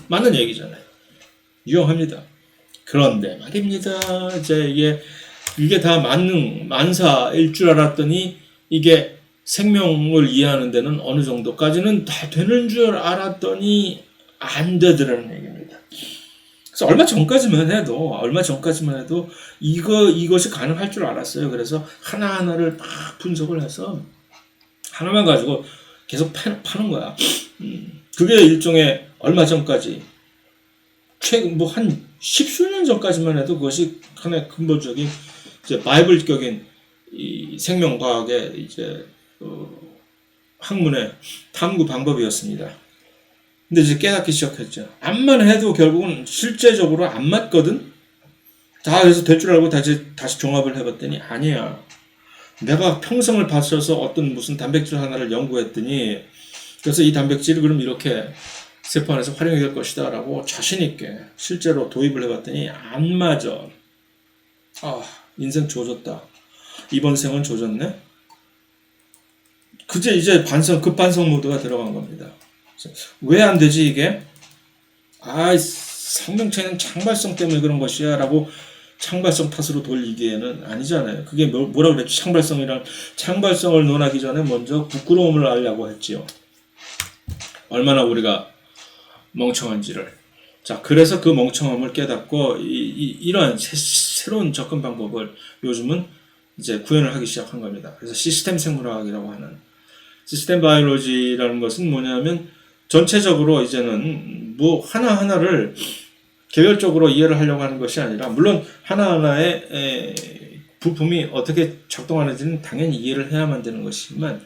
맞는 얘기잖아요. 유용합니다. 그런데 말입니다. 이제 이게 다 만사일 줄 알았더니 이게 생명을 이해하는 데는 어느 정도까지는 다 되는 줄 알았더니 안 되더라는 얘기입니다. 그래서 얼마 전까지만 해도 이것이 가능할 줄 알았어요. 그래서 하나하나를 막 분석을 해서 하나만 가지고 계속 파는 거야. 그게 일종의 얼마 전까지 최근 한 10수년 전까지만 해도 그것이 하나의 근본적인 이제 바이블격인 이 생명과학의 이제 학문의 탐구 방법이었습니다. 근데 이제 깨닫기 시작했죠. 암만 해도 결국은 실제적으로 안 맞거든. 다 그래서 될 줄 알고 다시 종합을 해봤더니 아니야. 내가 평생을 바쳐서 어떤 무슨 단백질 하나를 연구했더니 그래서 이 단백질을 그럼 이렇게 세포 안에서 활용이 될 것이다 라고 자신있게 실제로 도입을 해봤더니 안 맞아. 인생 조졌다. 이번 생은 조졌네. 그제 이제 급반성 모드가 들어간 겁니다. 왜 안 되지 이게? 생명체는 장발성 때문에 그런 것이야 라고 창발성 탓으로 돌리기에는 아니잖아요. 그게 뭐라 그랬지? 창발성을 논하기 전에 먼저 부끄러움을 알려고 했지요. 얼마나 우리가 멍청한지를. 자, 그래서 그 멍청함을 깨닫고 이러한 새로운 접근 방법을 요즘은 이제 구현을 하기 시작한 겁니다. 그래서 시스템 생물학이라고 하는, 시스템 바이올로지라는 것은 뭐냐면 전체적으로 이제는 뭐 하나하나를 개별적으로 이해를 하려고 하는 것이 아니라, 물론 하나하나의 부품이 어떻게 작동하는지는 당연히 이해를 해야만 되는 것이지만,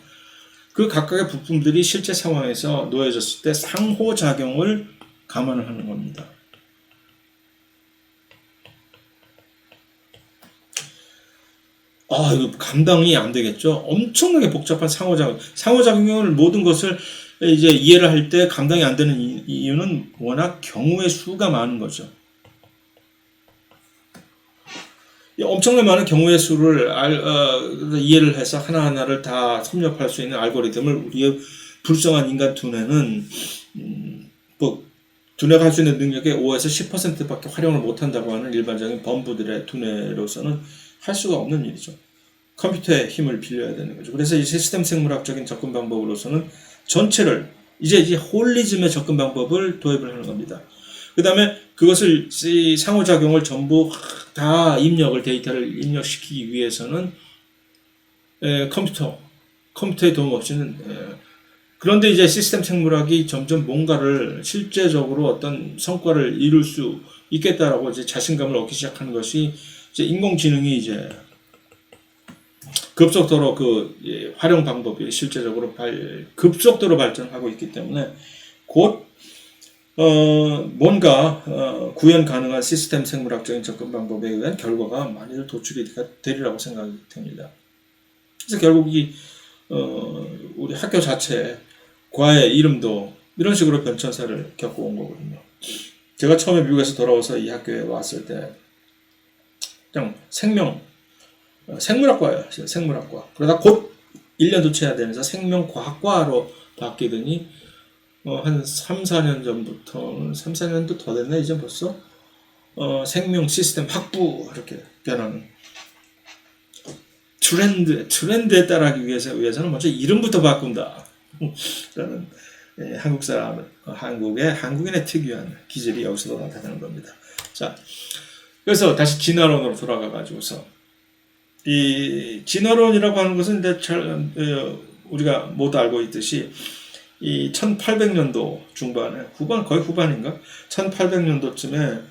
그 각각의 부품들이 실제 상황에서 놓여졌을 때 상호작용을 감안을 하는 겁니다. 이거 감당이 안 되겠죠? 엄청나게 복잡한 상호작용을 모든 것을 이제 이해를 할 때 감당이 안 되는 이유는 워낙 경우의 수가 많은 거죠. 엄청나게 많은 경우의 수를 이해를 해서 하나하나를 다 섭렵할 수 있는 알고리즘을 우리의 불쌍한 인간 두뇌는 두뇌가 할 수 있는 능력의 5에서 10%밖에 활용을 못한다고 하는 일반적인 범부들의 두뇌로서는 할 수가 없는 일이죠. 컴퓨터의 힘을 빌려야 되는 거죠. 그래서 이 시스템 생물학적인 접근 방법으로서는 전체를 이제 홀리즘의 접근 방법을 도입을 하는 겁니다. 그 다음에 그것을 상호작용을 전부 다 데이터를 입력시키기 위해서는 컴퓨터의 도움 없이는 그런데 이제 시스템 생물학이 점점 뭔가를 실제적으로 어떤 성과를 이룰 수 있겠다라고 이제 자신감을 얻기 시작하는 것이 이제 인공지능이 이제 급속도로 활용 방법이 실제적으로 급속도로 발전하고 있기 때문에 곧 뭔가 구현 가능한 시스템 생물학적인 접근 방법에 의한 결과가 많이들 도출이 되리라고 생각이 됩니다. 그래서 결국 우리 학교 자체 과의 이름도 이런 식으로 변천사를 겪고 온 거거든요. 제가 처음에 미국에서 돌아와서 이 학교에 왔을 때 그냥 생물학과예요. 생물학과. 그러다 곧 1년도 채 되면서 생명과학과로 바뀌더니 한 3, 4년 전부터 3, 4년도 더 됐네 이제 벌써 생명 시스템 학부 이렇게 변하는 트렌드에 따라가기 위해서는 먼저 이름부터 바꾼다. 라는 한국인의 특유한 기질이 여기서도 나타나는 겁니다. 자, 그래서 다시 진화론으로 돌아가 가지고서 이 진화론이라고 하는 것은 우리가 모두 알고 있듯이 이 1800년도 중반에 거의 후반인가 1800년도쯤에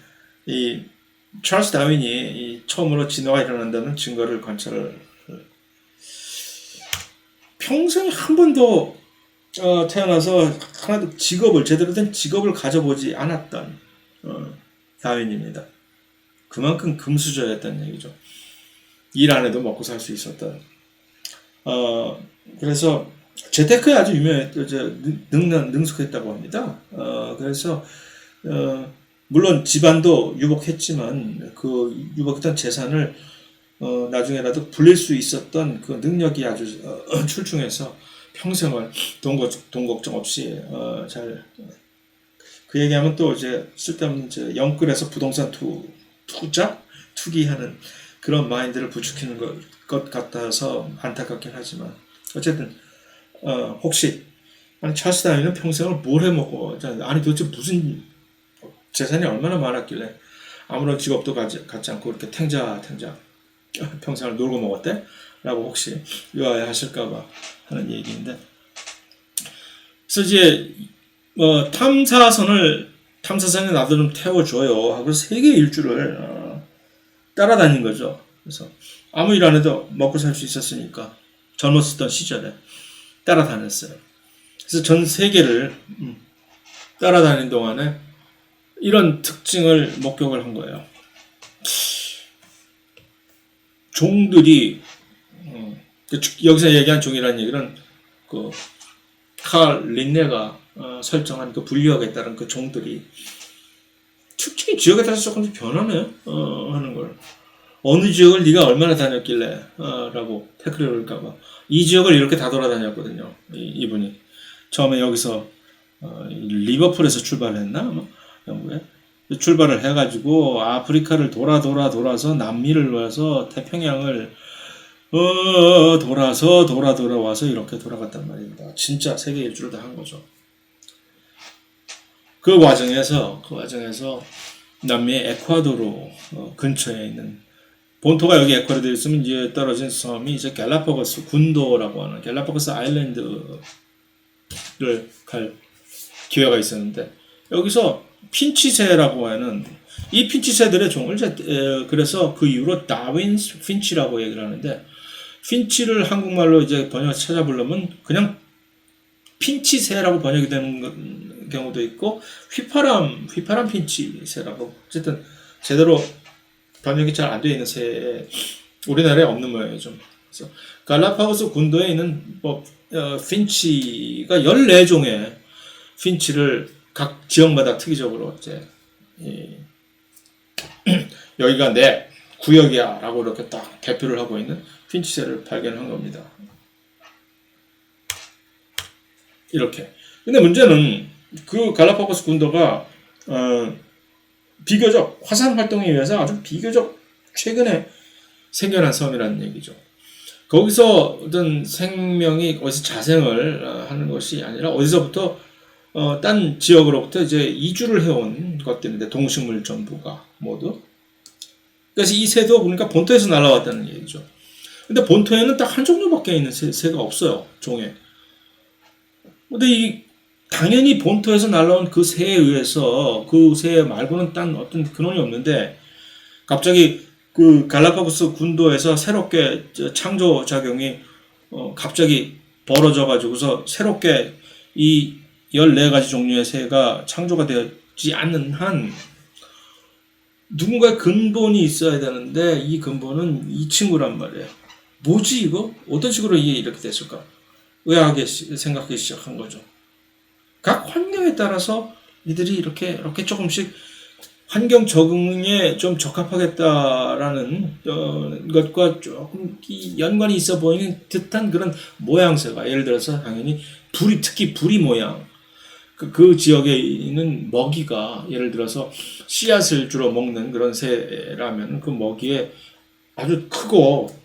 이 찰스 다윈이 처음으로 진화가 일어난다는 증거를 관찰을 평생 한 번도 태어나서 하나도 제대로 된 직업을 가져보지 않았던 다윈입니다. 그만큼 금수저였다는 얘기죠. 일 안 해도 먹고 살 수 있었던. 그래서 재테크에 아주 능숙했다고 합니다. 그래서 물론 집안도 유복했지만 그 유복했던 재산을 나중에라도 불릴 수 있었던 그 능력이 아주 출중해서 평생을 돈 걱정 없이 그 얘기하면 또 이제 쓸데없는 영끌에서 부동산 투기하는 그런 마인드를 부추기는 것 같아서 안타깝긴 하지만 어쨌든 혹시 찰스 다윈은 평생을 뭘 해먹고 도대체 무슨 재산이 얼마나 많았길래 아무런 직업도 갖지 않고 이렇게 탱자 평생을 놀고 먹었대? 라고 혹시 의아해하실까봐 하는 얘기인데, 그래서 이제 탐사선에 나도 좀 태워줘요 하고 세계 일주를 따라다닌 거죠. 그래서 아무 일 안 해도 먹고 살 수 있었으니까 젊었었던 시절에 따라다녔어요. 그래서 전 세계를 따라다닌 동안에 이런 특징을 목격을 한 거예요. 종들이 여기서 얘기한 종이라는 얘기는 칼 린네가 설정한 그 분류학에 따른 그 종들이 특징이 지역에 따라서 조금씩 변하네 하는 걸. 어느 지역을 네가 얼마나 다녔길래 라고 태클을 걸까봐 이 지역을 이렇게 다 돌아다녔거든요. 이분이 처음에 여기서 리버풀에서 출발했나 아마 영국에. 출발을 해가지고 아프리카를 돌아서 남미를 와서 태평양을 돌아와서 이렇게 돌아갔단 말입니다. 진짜 세계 일주를 다 한 거죠. 그 과정에서 남미의 에콰도르 근처에 있는 본토가 여기 에콰도르에 있으면 이제 떨어진 섬이 이제 갤라파고스 군도라고 하는 갤라파고스 아일랜드를 갈 기회가 있었는데 여기서 핀치새라고 하는 이 핀치새들의 종을 그래서 그 이후로 다윈 핀치라고 얘기를 하는데 핀치를 한국말로 이제 번역해서 찾아보려면 그냥 핀치새라고 번역이 되는 경우도 있고 휘파람 핀치새라고 어쨌든 제대로 번역이 잘 안 되어 있는 새 우리나라에 없는 모양이죠. 그래서 갈라파고스 군도에 있는 핀치가 14종의 핀치를 각 지역마다 특이적으로 이제 여기가 내 구역이야 라고 이렇게 딱 대표를 하고 있는 핀치새를 발견한 겁니다. 이렇게. 근데 문제는 그 갈라파고스 군도가 비교적 화산 활동에 의해서 아주 비교적 최근에 생겨난 섬이라는 얘기죠. 거기서 어떤 생명이 어디서 자생을 하는 것이 아니라 어디서부터 딴 지역으로부터 이제 이주를 해온 것들인데 동식물 전부가 모두. 그래서 이 새도 보니까 본토에서 날아왔다는 얘기죠. 근데 본토에는 딱 한 종류밖에 있는 새가 없어요. 종에. 근데 당연히 본토에서 날아온 그 새에 의해서 그 새 말고는 딴 어떤 근원이 없는데 갑자기 그 갈라파고스 군도에서 새롭게 창조 작용이 갑자기 벌어져 가지고서 새롭게 이 14가지 종류의 새가 창조가 되지 않는 한 누군가의 근본이 있어야 되는데 이 근본은 이 친구란 말이에요. 뭐지 이거? 어떤 식으로 이게 이렇게 됐을까? 의아하게 생각하기 시작한 거죠. 각 환경에 따라서 이들이 이렇게 조금씩 환경 적응에 좀 적합하겠다라는 것과 조금 연관이 있어 보이는 듯한 그런 모양새가 예를 들어서 당연히 특히 부리 모양 그 지역에 있는 먹이가 예를 들어서 씨앗을 주로 먹는 그런 새라면 그 먹이에 아주 크고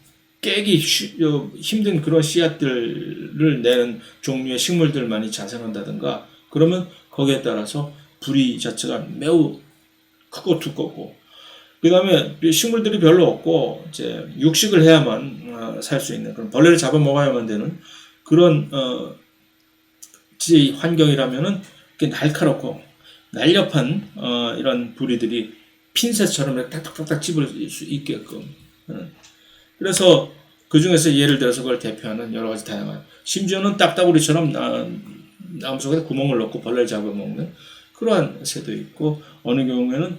깨기 힘든 그런 씨앗들을 내는 종류의 식물들만이 자생한다든가 그러면 거기에 따라서 부리 자체가 매우 크고 두껍고 그 다음에 식물들이 별로 없고 이제 육식을 해야만 살 수 있는 그런 벌레를 잡아먹어야만 되는 그런 환경이라면은 날카롭고 날렵한 이런 부리들이 핀셋처럼 이렇게 딱딱딱딱 찝을 수 있게끔 그래서 그 중에서 예를 들어서 그걸 대표하는 여러 가지 다양한 심지어는 딱따구리처럼 나무 속에 구멍을 넣고 벌레를 잡아먹는 그러한 새도 있고 어느 경우에는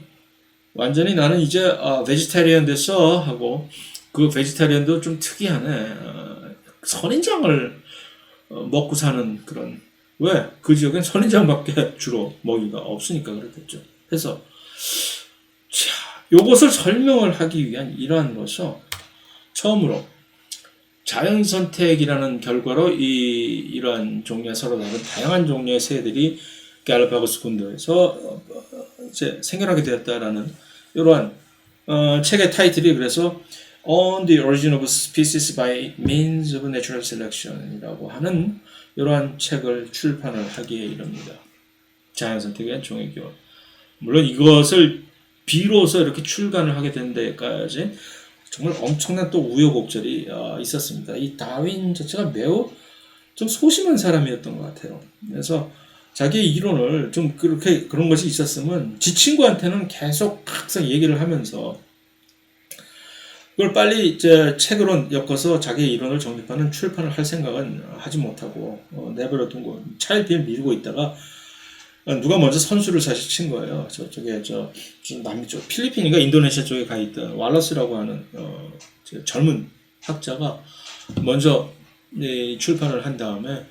완전히 나는 이제 베지타리언 됐어 하고 그 베지타리언도 좀 특이하네 선인장을 먹고 사는 그런 왜? 그 지역엔 선인장밖에 주로 먹이가 없으니까 그렇겠죠. 그래서 요것을 설명을 하기 위한 이러한로서 처음으로 자연선택이라는 결과로 이러한 종류의 서로 다른 다양한 종류의 새들이 갈라파고스 군도에서 이제 생겨나게 되었다라는 이러한 책의 타이틀이 그래서 On the Origin of Species by Means of Natural Selection이라고 하는 이러한 책을 출판을 하기에 이릅니다. 자연선택에 대한 종의교. 물론 이것을 비로소 이렇게 출간을 하게 된 데까지 정말 엄청난 또 우여곡절이 있었습니다. 이 다윈 자체가 매우 좀 소심한 사람이었던 것 같아요. 그래서 자기의 이론을 좀 그런 것이 있었으면 지 친구한테는 계속 항상 얘기를 하면서 그걸 빨리 이제 책으로 엮어서 자기의 이론을 정립하는 출판을 할 생각은 하지 못하고 내버려둔 거 차일피일 미루고 있다가 누가 먼저 선수를 사실 친 거예요. 저쪽에 남미 쪽 필리핀인가 인도네시아 쪽에 가 있던 왈러스라고 하는 젊은 학자가 먼저 출판을 한 다음에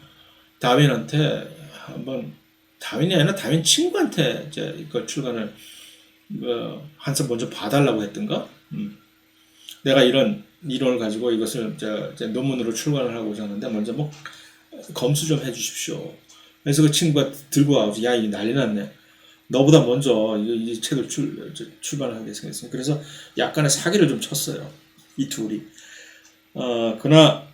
다윈한테 한번 다윈이 아니라 다윈 친구한테 이제 이걸 출간을 한참 먼저 봐달라고 했던가. 내가 이런 이론을 가지고 이것을 이제 논문으로 출간을 하고자 하는데 먼저 검수 좀 해주십시오. 그래서 그 친구가 들고 와서 야, 이 난리 났네. 너보다 먼저 이 책을 출간하게 생겼습니다. 그래서 약간의 사기를 좀 쳤어요. 이 둘이.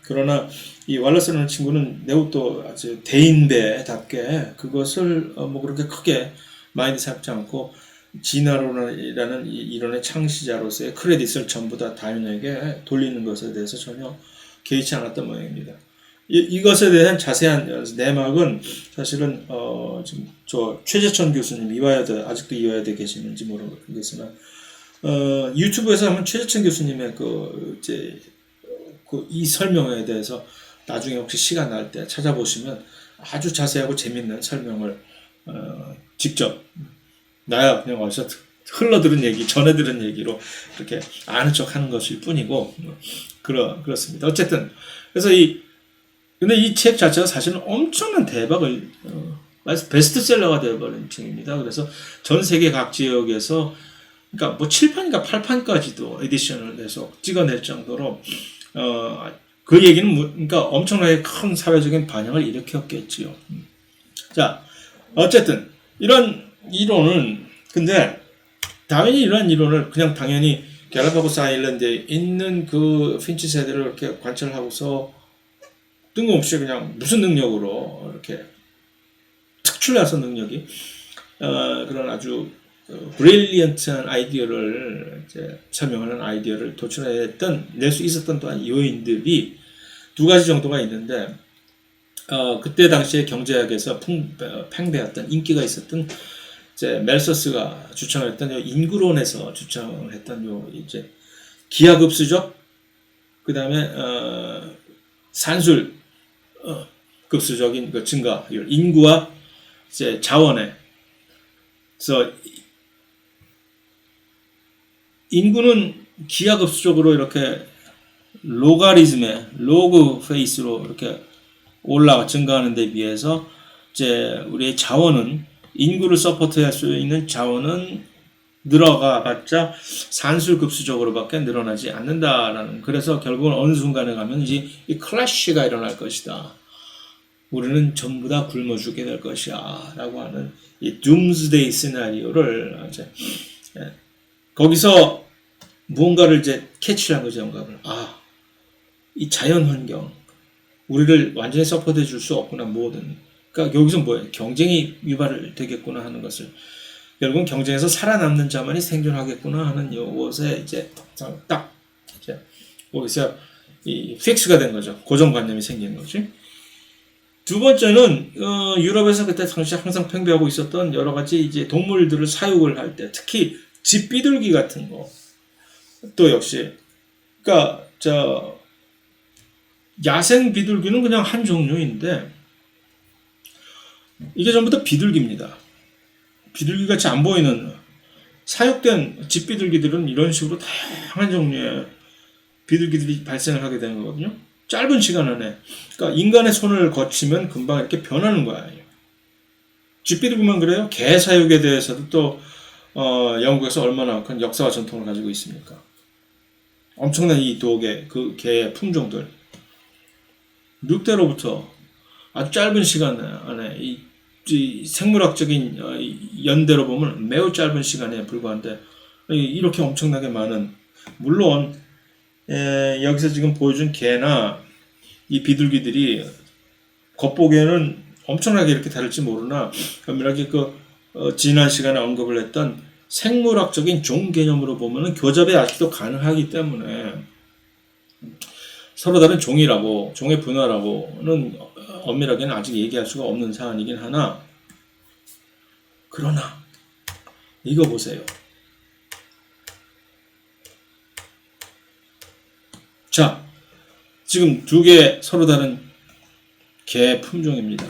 그러나 이 왈라스라는 친구는 매우 또 아주 대인배답게 그것을 뭐 그렇게 크게 많이 삼지 않고 진화론이라는 이 이론의 창시자로서의 크레딧을 전부 다 다윈에게 돌리는 것에 대해서 전혀 개의치 않았던 모양입니다. 이것에 대한 자세한 내막은 사실은 지금 저 최재천 교수님 아직도 이화여대 계시는지 모르겠으나 유튜브에서 한번 최재천 교수님의 이 설명에 대해서 나중에 혹시 시간 날 때 찾아보시면 아주 자세하고 재밌는 설명을 직접 나야 그냥 어디서 흘러들은 얘기, 전해들은 얘기로 그렇게 아는 척 하는 것일 뿐이고 그렇습니다. 어쨌든 그래서 근데 이 책 자체가 사실은 엄청난 대박을 베스트셀러가 되어버린 책입니다. 그래서 전 세계 각 지역에서 그러니까 뭐 7판인가 8판까지도 에디션을 해서 찍어낼 정도로 그 얘기는 그러니까 엄청나게 큰 사회적인 반향을 일으켰겠지요. 자, 어쨌든 이런 이론은 근데 다윈이 이런 이론을 그냥 당연히 갤라파고스 아일랜드에 있는 그 핀치 새들을 이렇게 관찰하고서 뜬금없이 그냥 무슨 능력으로 이렇게 특출나서 능력이 그런 아주 브릴리언트한 아이디어를 설명하는 아이디어를 낼 수 있었던 또한 요인들이 두 가지 정도가 있는데 그때 당시에 경제학에서 팽배했던 인기가 있었던 멜서스가 주창했던 인구론에서 주창을 했던 이제 기하급수적 그 다음에 산술 급수적인 그 증가율 인구와 이제 자원의 그래서 인구는 기하급수적으로 이렇게 로그 페이스로 이렇게 증가하는 데 비해서 이제 우리의 자원은 인구를 서포트할 수 있는 자원은 늘어가봤자 산술급수적으로밖에 늘어나지 않는다라는 그래서 결국은 어느 순간에 가면 이 클래시가 일어날 것이다. 우리는 전부 다 굶어 죽게 될 것이야 라고 하는 이 둠스데이 시나리오를 이제 거기서 무언가를 이제 캐치한 거죠. 영감을. 이 자연 환경 우리를 완전히 서포트해 줄 수 없구나 모든. 그러니까 여기서 뭐예요? 경쟁이 유발되겠구나 하는 것을 결국은 경쟁에서 살아남는 자만이 생존하겠구나 하는 이것에 이제 딱 이제 거기서 이 픽스가 된 거죠. 고정관념이 생긴 거지. 두 번째는 유럽에서 그때 당시 항상 팽배하고 있었던 여러 가지 이제 동물들을 사육을 할 때 특히 집비둘기 같은 거 또 역시 그러니까 야생 비둘기는 그냥 한 종류인데 이게 전부 다 비둘기입니다. 비둘기같이 안 보이는 사육된 집비둘기들은 이런 식으로 다양한 종류의 비둘기들이 발생을 하게 되는 거거든요. 짧은 시간 안에. 그러니까 인간의 손을 거치면 금방 이렇게 변하는 거예요. 집비둘기만 그래요? 개 사육에 대해서도 또 영국에서 얼마나 큰 역사와 전통을 가지고 있습니까? 엄청난 이 그 개의 품종들. 늑대로부터 아주 짧은 시간 안에 이 생물학적인 연대로 보면 매우 짧은 시간에 불과한데 이렇게 엄청나게 많은 물론 여기서 지금 보여준 개나 이 비둘기들이 겉보기에는 엄청나게 이렇게 다를지 모르나 엄밀하게 지난 시간에 언급을 했던 생물학적인 종 개념으로 보면은 교잡이 아직도 가능하기 때문에 서로 다른 종의 분화라고는 엄밀하게는 아직 얘기할 수가 없는 사안이긴 하나 그러나 이거 보세요. 자, 지금 두 개 서로 다른 개 품종입니다.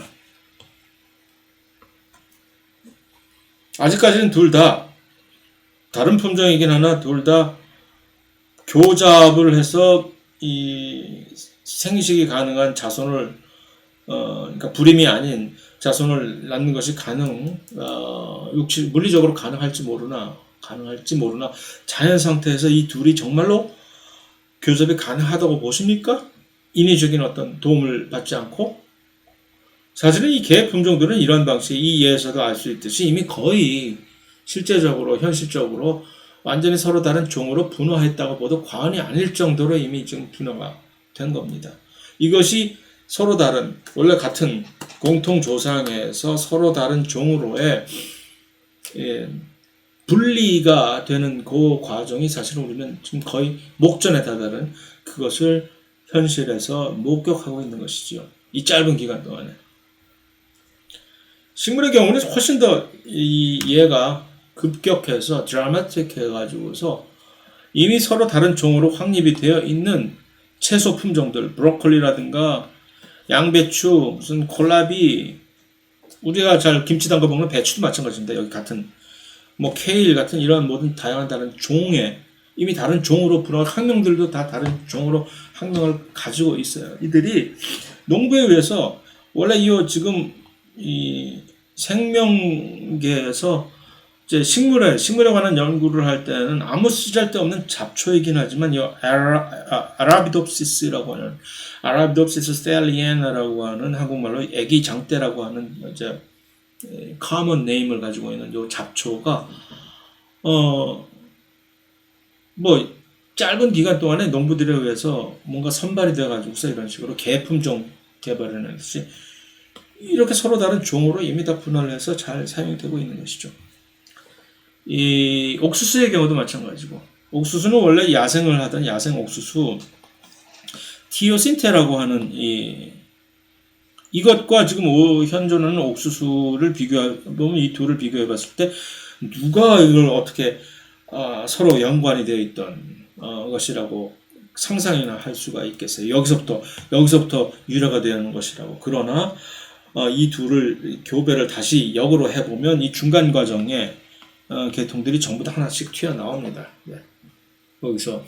아직까지는 둘 다 다른 품종이긴 하나 둘 다 교잡을 해서 이 생식이 가능한 자손을 그러니까 불임이 아닌 자손을 낳는 것이 물리적으로 가능할지 모르나 자연 상태에서 이 둘이 정말로 교잡이 가능하다고 보십니까? 인위적인 어떤 도움을 받지 않고 사실은 이 개 품종들은 이런 방식, 이 예에서도 알 수 있듯이 이미 거의 실제적으로, 현실적으로 완전히 서로 다른 종으로 분화했다고 봐도 과언이 아닐 정도로 이미 지금 분화가 된 겁니다. 이것이 서로 다른, 원래 같은 공통 조상에서 서로 다른 종으로의 분리가 되는 그 과정이 사실은 우리는 지금 거의 목전에 다다른 그것을 현실에서 목격하고 있는 것이죠. 이 짧은 기간 동안에. 식물의 경우는 훨씬 더 얘가 급격해서 드라마틱 해가지고서 이미 서로 다른 종으로 확립이 되어 있는 채소 품종들, 브로콜리라든가 양배추, 무슨 콜라비, 우리가 잘 김치 담가 먹는 배추도 마찬가지입니다. 여기 같은 뭐 케일 같은 이런 모든 다양한 다른 종에 이미 다른 종으로 분화, 학명들도 다 다른 종으로 학명을 가지고 있어요. 이들이 농부에 의해서 원래 이 지금 이 생명계에서 이제 식물에 관한 연구를 할 때는 아무 쓰잘데없는 잡초이긴 하지만 이 아라비놉시스라고 하는 아라비놉시스 스텔리아나라고 하는 한국말로 애기 장대라고 하는 이제 common name을 가지고 있는 이 잡초가 뭐 짧은 기간 동안에 농부들에 의해서 뭔가 선발이 돼가지고서 이런 식으로 개품종 개발을 했듯이 이렇게 서로 다른 종으로 이미 다 분할을 해서 잘 사용되고 있는 것이죠. 이 옥수수의 경우도 마찬가지고, 옥수수는 원래 야생을 하던 야생 옥수수 티오신테라고 하는 이것과 지금 현존하는 옥수수를 비교해보면 이 둘을 비교해봤을 때 누가 이걸 어떻게 서로 연관이 되어 있던 것이라고 상상이나 할 수가 있겠어요. 여기서부터 유래가 되는 것이라고. 그러나 이 둘을 교배를 다시 역으로 해보면 이 중간 과정에 계통들이 전부 다 하나씩 튀어나옵니다. 네. 거기서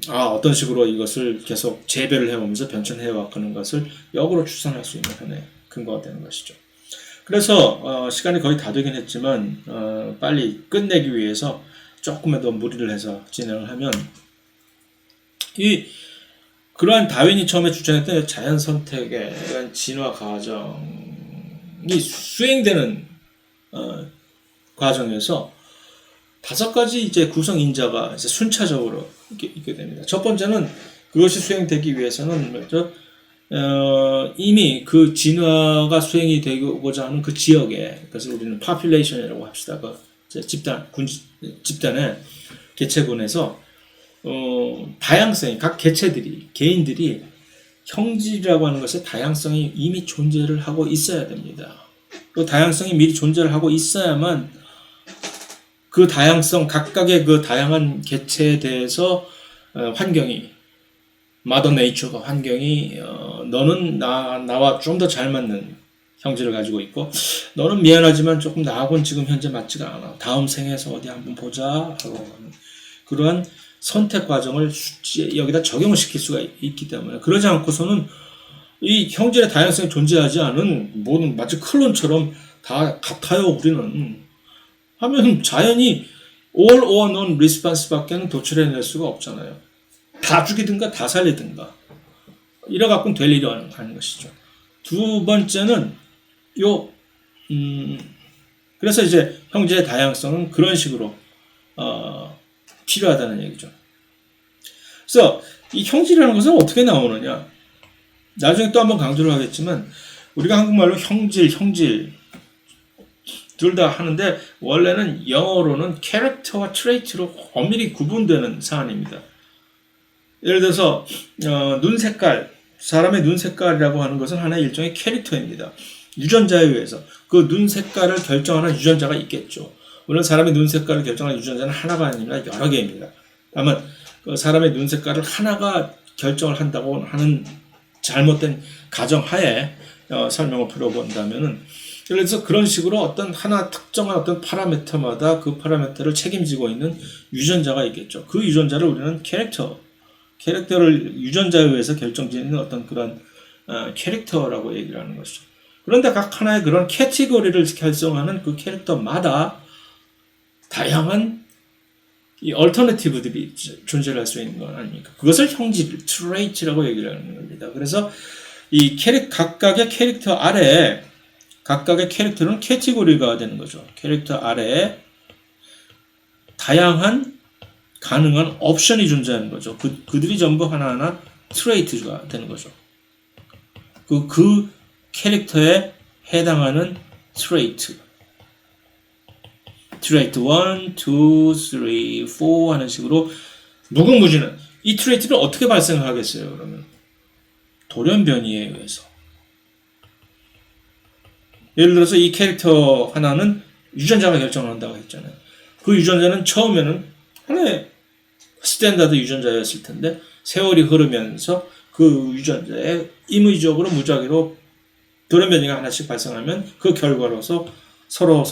어떤 식으로 이것을 계속 재배를 해오면서 변천해왔는 것을 역으로 추산할 수 있는 하나의 근거가 되는 것이죠. 그래서 시간이 거의 다 되긴 했지만 빨리 끝내기 위해서 조금만 더 무리를 해서 진행을 하면 그러한 다윈이 처음에 주장했던 자연 선택의 진화 과정이 수행되는 과정에서 5가지 이제 구성 인자가 이제 순차적으로 있게 됩니다. 첫 번째는 그것이 수행되기 위해서는 이미 그 진화가 수행이 되고자 하는 그 지역에, 그것을 우리는 population이라고 합시다. 그 집단의 개체군에서 다양성이 각 개인들이 형질이라고 하는 것의 다양성이 이미 존재를 하고 있어야 됩니다. 그 다양성이 미리 존재를 하고 있어야만 그 다양성, 각각의 그 다양한 개체에 대해서 환경이, 마더 네이처가 환경이 너는 나와 좀 더 잘 맞는 형질을 가지고 있고, 너는 미안하지만 조금 나하고는 지금 현재 맞지가 않아. 다음 생에서 어디 한번 보자 하고 그러한 선택 과정을 여기다 적용을 시킬 수가 있기 때문에, 그러지 않고서는 이 형질의 다양성이 존재하지 않은 모든 마치 클론처럼 다 같아요 우리는 하면 자연이 all or none response밖에는 도출해낼 수가 없잖아요. 다 죽이든가 다 살리든가 이래 갖고는 될 일이 아닌 것이죠. 두 번째는 그래서 이제 형질의 다양성은 그런 식으로 필요하다는 얘기죠. 그래서 이 형질이라는 것은 어떻게 나오느냐? 나중에 또 한번 강조를 하겠지만 우리가 한국말로 형질 둘 다 하는데 원래는 영어로는 캐릭터와 트레이트로 엄밀히 구분되는 사안입니다. 예를 들어서 눈 색깔, 사람의 눈 색깔이라고 하는 것은 하나의 일종의 캐릭터입니다. 유전자에 의해서 그 눈 색깔을 결정하는 유전자가 있겠죠. 물론 사람의 눈 색깔을 결정하는 유전자는 하나가 아니라 여러 개입니다. 다만 그 사람의 눈 색깔을 하나가 결정을 한다고 하는 잘못된 가정하에 설명을 풀어본다면은, 예를 들어서 그런 식으로 어떤 하나 특정한 어떤 파라미터마다 그 파라미터를 책임지고 있는 유전자가 있겠죠. 그 유전자를 우리는 캐릭터를 유전자에 의해서 결정짓는 어떤 그런 캐릭터라고 얘기를 하는 것이죠. 그런데 각 하나의 그런 캐티고리를 결정하는 그 캐릭터마다 다양한 이 얼터너티브들이 존재할 수 있는 건 아닙니까? 그것을 형질, 트레이트라고 얘기를 하는 겁니다. 그래서 이 각각의 캐릭터 아래에 각각의 캐릭터는 캐티고리가 되는 거죠. 캐릭터 아래에 다양한 가능한 옵션이 존재하는 거죠. 그들이 전부 하나하나 트레이트가 되는 거죠. 그 캐릭터에 해당하는 트레이트 1, 2, 3, 4 하는 식으로 무궁무진한 이 트레이트를 어떻게 발생하겠어요? 그러면 돌연변이에 의해서. 예를 들어서 이 캐릭터 하나는 유전자가 결정을 한다고 했잖아요. 그 유전자는 처음에는 하나의 스탠다드 유전자였을 텐데 세월이 흐르면서 그 유전자에 임의적으로 무작위로 돌연변이가 하나씩 발생하면 그 결과로서 서로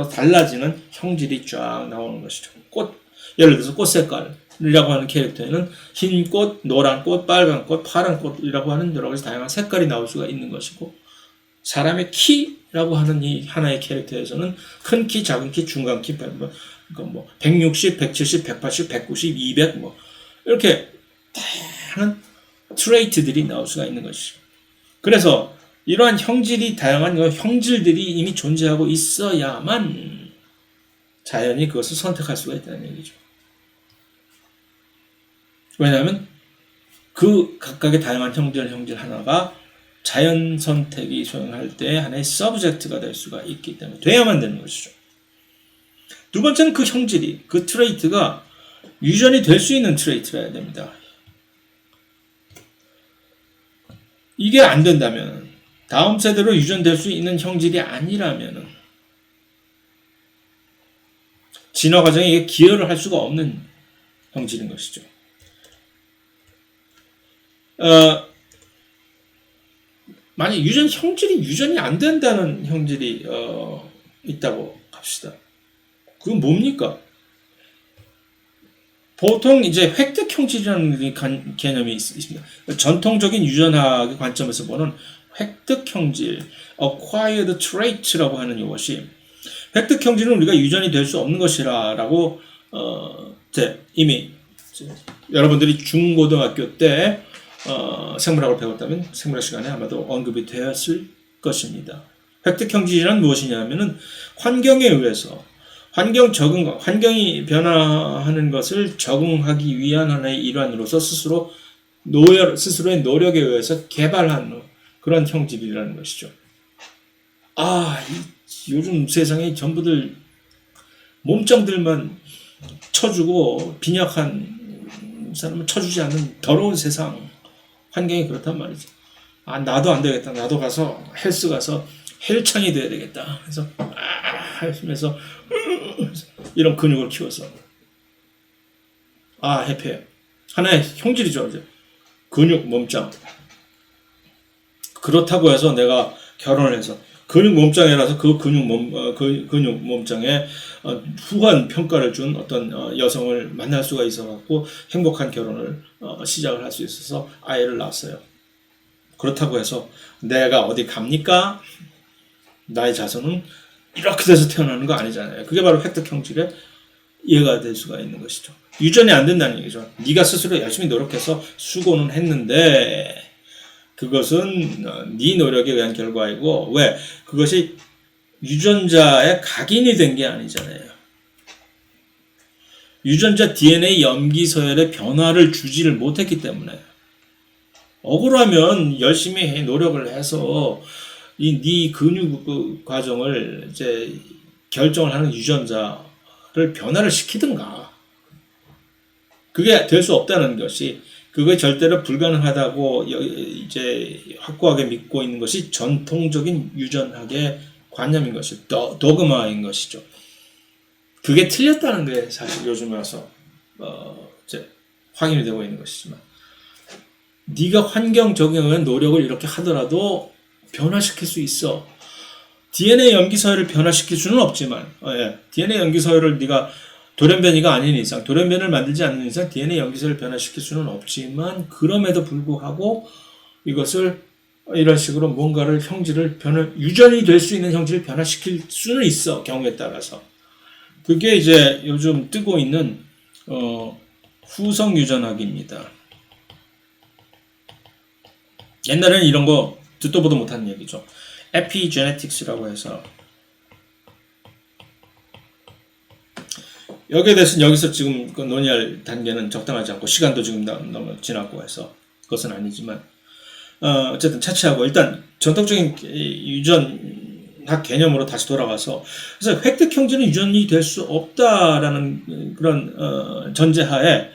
달라지는 형질이 쫙 나오는 것이죠. 예를 들어서 꽃 색깔이라고 하는 캐릭터에는 흰 꽃, 노란 꽃, 빨간 꽃, 파란 꽃이라고 하는 여러 가지 다양한 색깔이 나올 수가 있는 것이고, 사람의 키라고 하는 이 하나의 캐릭터에서는 큰 키, 작은 키, 중간 키, 160, 170, 180, 190, 200 이렇게 다양한 트레이트들이 나올 수가 있는 것이죠. 그래서 이러한 다양한 형질들이 이미 존재하고 있어야만 자연이 그것을 선택할 수가 있다는 얘기죠. 왜냐하면 그 각각의 다양한 형질 하나가 자연 선택이 수행할 때 하나의 서브젝트가 될 수가 있기 때문에 돼야만 되는 것이죠. 두 번째는 그 형질이, 그 트레이트가 유전이 될 수 있는 트레이트라야 됩니다. 이게 안 된다면, 다음 세대로 유전될 수 있는 형질이 아니라면 진화 과정에 기여를 할 수가 없는 형질인 것이죠. 만약 형질이 유전이 안 된다는 형질이 있다고 합시다. 그건 뭡니까? 보통 이제 획득 형질이라는 개념이 있습니다. 전통적인 유전학의 관점에서 보는 획득 형질, acquired trait라고 하는 이것이, 획득 형질은 우리가 유전이 될 수 없는 것이라고 이미 여러분들이 중고등학교 때 생물학을 배웠다면 생물학 시간에 아마도 언급이 되었을 것입니다. 획득 형질이란 무엇이냐면은 환경에 의해서 환경이 변화하는 것을 적응하기 위한 하나의 일환으로서 스스로의 노력에 의해서 개발한 그런 형질이라는 것이죠. 요즘 세상에 전부들 몸짱들만 쳐주고 빈약한 사람은 쳐주지 않는 더러운 세상, 환경이 그렇단 말이죠. 나도 안 되겠다. 나도 가서 헬스 가서 헬창이 돼야 되겠다. 그래서 하면서 이런 근육을 키워서 해피해요. 하나의 형질이죠. 이제 근육 몸짱. 그렇다고 해서 내가 결혼을 해서 근육 몸짱이라서 그 근육 몸짱에 후한 평가를 준 어떤 여성을 만날 수가 있어갖고 행복한 결혼을 시작을 할 수 있어서 아이를 낳았어요. 그렇다고 해서 내가 어디 갑니까? 나의 자손은 이렇게 돼서 태어나는 거 아니잖아요. 그게 바로 획득 형질의 이해가 될 수가 있는 것이죠. 유전이 안 된다는 얘기죠. 네가 스스로 열심히 노력해서 수고는 했는데 그것은 네 노력에 의한 결과이고, 왜? 그것이 유전자에 각인이 된 게 아니잖아요. 유전자 DNA 염기 서열의 변화를 주지를 못했기 때문에. 억울하면 열심히 노력을 해서 네 근육 과정을 이제 결정을 하는 유전자를 변화를 시키든가. 그게 될 수 없다는 것이, 그게 절대로 불가능하다고 이제 확고하게 믿고 있는 것이 전통적인 유전학의 관념인 것이 도그마인 것이죠. 그게 틀렸다는 게 사실 요즘 와서 이제 확인이 되고 있는 것이지만, 네가 환경 적용에 의한 노력을 이렇게 하더라도 변화시킬 수 있어. DNA 염기 서열을 변화시킬 수는 없지만, DNA 염기 서열을 네가 돌연변이가 아닌 이상, 돌연변을 만들지 않는 이상 DNA 염기서를 변화시킬 수는 없지만, 그럼에도 불구하고 이것을 이런 식으로 뭔가를 유전이 될 수 있는 형질을 변화시킬 수는 있어, 경우에 따라서. 그게 이제 요즘 뜨고 있는 후성 유전학입니다. 옛날에는 이런 거 듣도 보도 못한 얘기죠. 에피제네틱스라고 해서 여기에 대해서는 여기서 지금 그 논의할 단계는 적당하지 않고 시간도 지금 너무 지났고 해서 그것은 아니지만 어쨌든 차치하고 일단 전통적인 유전학 개념으로 다시 돌아가서 그래서 획득 형질은 유전이 될 수 없다라는 그런 전제하에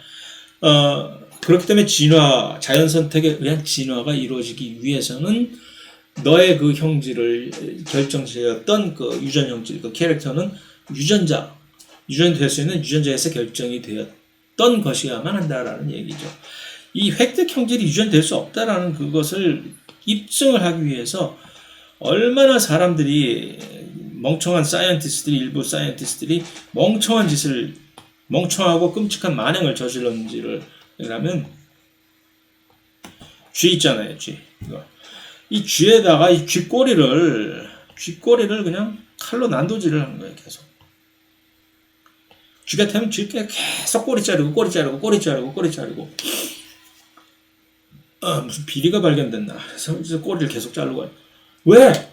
그렇기 때문에 자연 선택에 의한 진화가 이루어지기 위해서는 너의 그 형질을 결정지었던 그 유전 형질, 그 캐릭터는 유전이 될 수 있는 유전자에서 결정이 되었던 것이야만 한다라는 얘기죠. 이 획득 형질이 유전될 수 없다라는 그것을 입증을 하기 위해서 얼마나 사람들이 멍청한 일부 사이언티스트들이 멍청하고 끔찍한 만행을 저질렀는지를 그러면 쥐 있잖아요, 쥐. 이 쥐에다가 이 쥐꼬리를 그냥 칼로 난도질을 하는 거예요, 계속. 쥐 같으면 쥐께 계속 꼬리 자르고 무슨 비리가 발견됐나 그래서 꼬리를 계속 자르고 왜?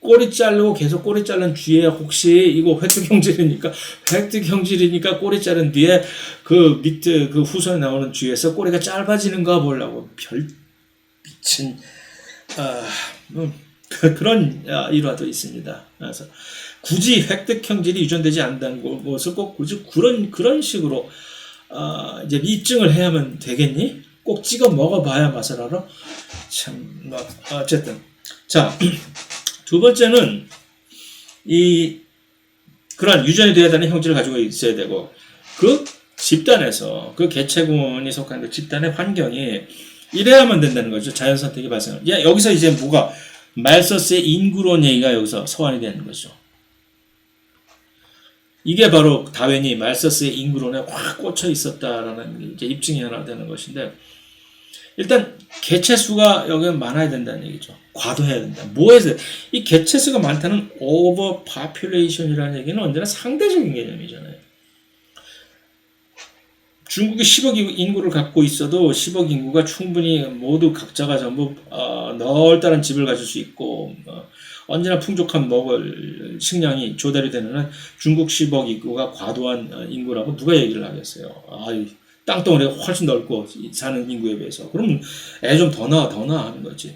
꼬리 자르고 계속 꼬리 자른 뒤에 혹시 이거 획득 형질이니까 꼬리 자른 뒤에 그 밑에 그 후손에 나오는 쥐에서 꼬리가 짧아지는가 보려고 미친 그런 일화도 있습니다. 그래서 굳이 획득 형질이 유전되지 않는다는 것을 꼭 굳이 그런 식으로 이제 입증을 해야만 되겠니? 꼭 찍어 먹어봐야 맛을 알아? 참, 어쨌든. 자, 두 번째는 그런 유전이 되어야 되는 형질을 가지고 있어야 되고, 그 집단에서, 그 개체군이 속한 그 집단의 환경이 이래야만 된다는 거죠. 자연 선택이 발생을. 여기서 이제 말서스의 인구론 얘기가 여기서 서환이 되는 거죠. 이게 바로 다윈이 말서스의 인구론에 확 꽂혀 있었다라는 이제 입증이 하나 되는 것인데, 일단 개체수가 여기 많아야 된다는 얘기죠. 과도해야 된다. 뭐에서 이 개체수가 많다는 오버 파퓰레이션이라는 얘기는 언제나 상대적인 개념이잖아요. 중국이 10억 인구를 갖고 있어도 10억 인구가 충분히 모두 각자가 전부 넓다란 집을 가질 수 있고 언제나 풍족한 먹을 식량이 조달이 되는 한 중국 10억 인구가 과도한 인구라고 누가 얘기를 하겠어요. 땅덩어리가 훨씬 넓고 사는 인구에 비해서. 그러면 애 좀 더 낳아 하는 거지.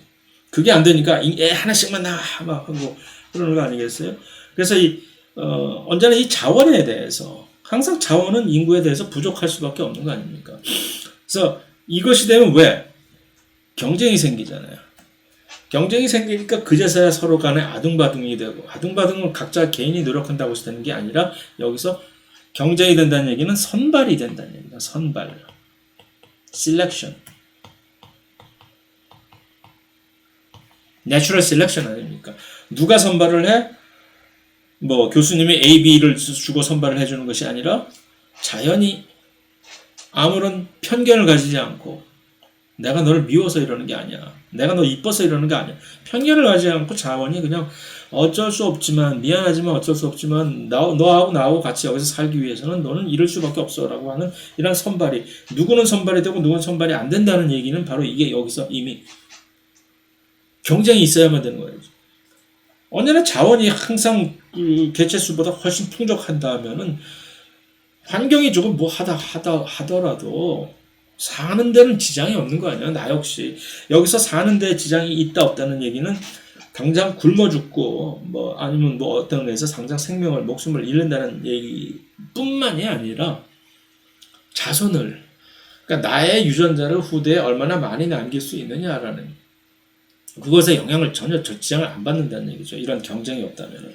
그게 안 되니까 애 하나씩만 낳아 막 하고 그러는 거 아니겠어요? 그래서 언제나 이 자원에 대해서 항상 자원은 인구에 대해서 부족할 수밖에 없는 거 아닙니까? 그래서 이것이 되면 왜? 경쟁이 생기잖아요. 경쟁이 생기니까 그제서야 서로 간에 아둥바둥이 되고 아둥바둥은 각자 개인이 노력한다고 해서 되는 게 아니라 여기서 경쟁이 된다는 얘기는 선발이 된다는 얘기다. 선발. selection. natural selection 아닙니까? 누가 선발을 해? 교수님이 A, B를 주고 선발을 해주는 것이 아니라 자연이 아무런 편견을 가지지 않고 내가 너를 미워서 이러는 게 아니야. 내가 너 이뻐서 이러는 게 아니야. 편견을 가지지 않고 자원이 그냥 어쩔 수 없지만 미안하지만 어쩔 수 없지만 너하고 나하고 같이 여기서 살기 위해서는 너는 이럴 수밖에 없어라고 하는 이런 선발이 누구는 선발이 되고 누구는 선발이 안 된다는 얘기는 바로 이게 여기서 이미 경쟁이 있어야만 되는 거예요. 언제나 자원이 항상 개체수보다 훨씬 풍족한다면은 환경이 조금 하더라도 사는 데는 지장이 없는 거 아니야? 나 역시 여기서 사는 데 지장이 있다 없다는 얘기는 당장 굶어 죽고 아니면 어떤 데서 당장 목숨을 잃는다는 얘기뿐만이 아니라 자손을 그러니까 나의 유전자를 후대에 얼마나 많이 남길 수 있느냐라는 그것에 영향을 전혀 지장을 안 받는다는 얘기죠. 이런 경쟁이 없다면.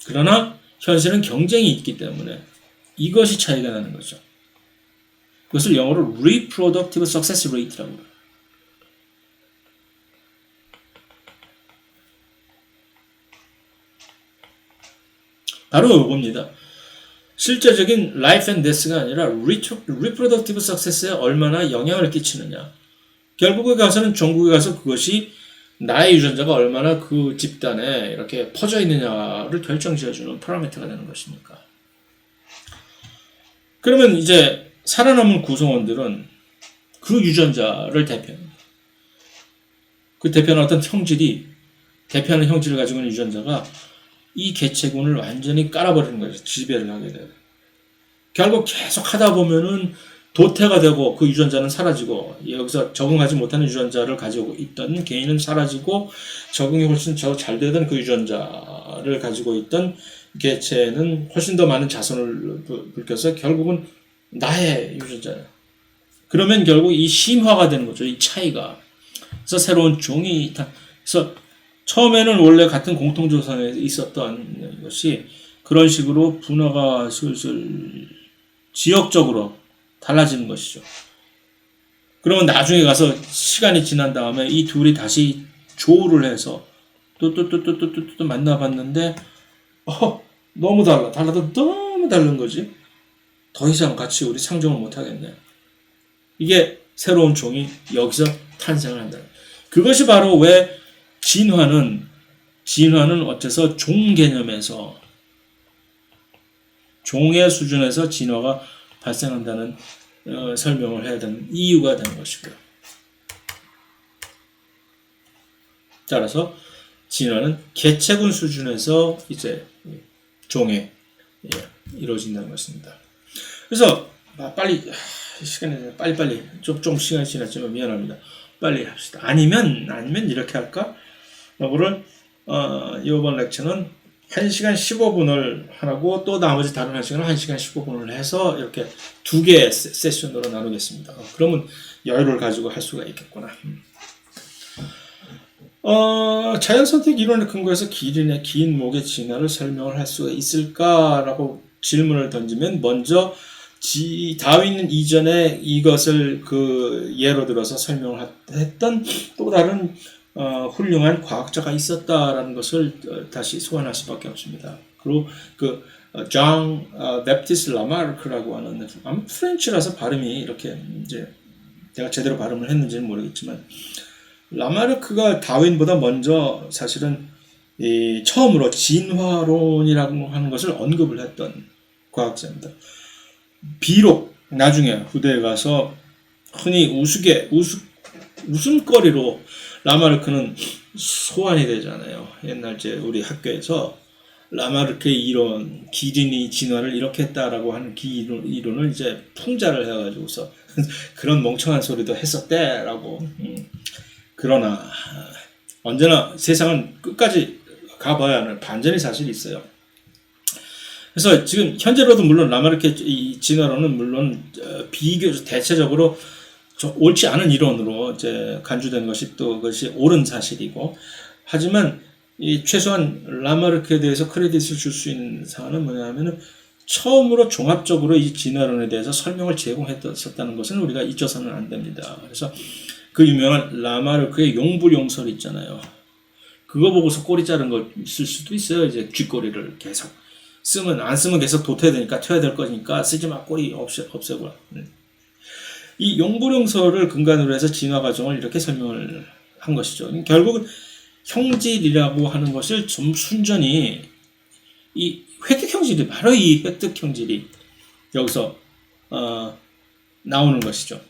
그러나 현실은 경쟁이 있기 때문에 이것이 차이가 나는 거죠. 그것을 영어로 reproductive success rate라고 해요. 바로 이겁니다. 실제적인 life and death가 아니라 reproductive success에 얼마나 영향을 끼치느냐. 결국에 가서는 전국에 가서 그것이 나의 유전자가 얼마나 그 집단에 이렇게 퍼져 있느냐를 결정지어주는 파라미터가 되는 것입니까? 그러면 이제 살아남은 구성원들은 그 유전자를 대표합니다. 그 대표하는 형질을 가지고 있는 유전자가 이 개체군을 완전히 깔아버리는 거죠. 지배를 하게 돼요. 결국 계속 하다 보면은 도태가 되고 그 유전자는 사라지고 여기서 적응하지 못하는 유전자를 가지고 있던 개인은 사라지고 적응이 훨씬 잘 되던 그 유전자를 가지고 있던 개체는 훨씬 더 많은 자손을 불켜서 결국은 나의 유전자예요. 그러면 결국 이 심화가 되는 거죠. 이 차이가. 그래서 새로운 종이 그래서 처음에는 원래 같은 공통조상에 있었던 것이 그런 식으로 분화가 슬슬 지역적으로 달라지는 것이죠. 그러면 나중에 가서 시간이 지난 다음에 이 둘이 다시 조우를 해서 또 만나봤는데 너무 달라도 너무 다른 거지. 더 이상 같이 우리 상종을 못 하겠네. 이게 새로운 종이 여기서 탄생을 한다. 그것이 바로 왜 진화는 어째서 종 개념에서 종의 수준에서 진화가 발생한다는 설명을 해야 되는 이유가 되는 것이고요. 따라서 진화는 개체군 수준에서 이제 종에 이루어진다는 것입니다. 그래서 빨리 시간이 빨리 좀 시간이 지났지만 미안합니다. 빨리 합시다. 아니면 이렇게 할까? 요거를 이번 렉처는 1시간 15분을 하고 또 나머지 다른 1시간을 1시간 15분을 해서 이렇게 두 개의 세션으로 나누겠습니다. 그러면 여유를 가지고 할 수가 있겠구나. 자연선택 이론에 근거해서 기린의 긴 목의 진화를 설명을 할 수가 있을까라고 질문을 던지면 먼저 다윈 이전에 이것을 그 예로 들어서 설명을 했던 또 다른 훌륭한 과학자가 있었다라는 것을 다시 소환할 수밖에 없습니다. 그리고 존 베프티스 라마르크라고 하는 아마 프렌치라서 발음이 이렇게 이제 내가 제대로 발음을 했는지는 모르겠지만 라마르크가 다윈보다 먼저 사실은 처음으로 진화론이라고 하는 것을 언급을 했던 과학자입니다. 비록 나중에 후대에 가서 흔히 웃음거리로 라마르크는 소환이 되잖아요. 옛날 우리 학교에서 라마르크의 이론, 기린이 진화를 이렇게 했다라고 하는 이론을 이제 풍자를 해가지고서 그런 멍청한 소리도 했었대라고. 그러나 언제나 세상은 끝까지 가봐야 하는 반전의 사실이 있어요. 그래서 지금 현재로도 물론 라마르크의 이 진화론은 물론 비교적 대체적으로 옳지 않은 이론으로 이제 간주된 것이 또 그것이 옳은 사실이고, 하지만 최소한 라마르크에 대해서 크레딧을 줄 수 있는 사안은 뭐냐면은 처음으로 종합적으로 이 진화론에 대해서 설명을 제공했었다는 것은 우리가 잊어서는 안 됩니다. 그래서 그 유명한 라마르크의 용불용설 있잖아요. 그거 보고서 꼬리 자른 거 있을 수도 있어요. 이제 쥐꼬리를 계속 안 쓰면 계속 도태되니까 튀어야 될 거니까 쓰지 마, 꼬리 없애고. 이 용불용설을 근간으로 해서 진화 과정을 이렇게 설명을 한 것이죠. 결국은 형질이라고 하는 것을 좀 순전히 이 획득 형질이 바로 이 획득 형질이 여기서 나오는 것이죠.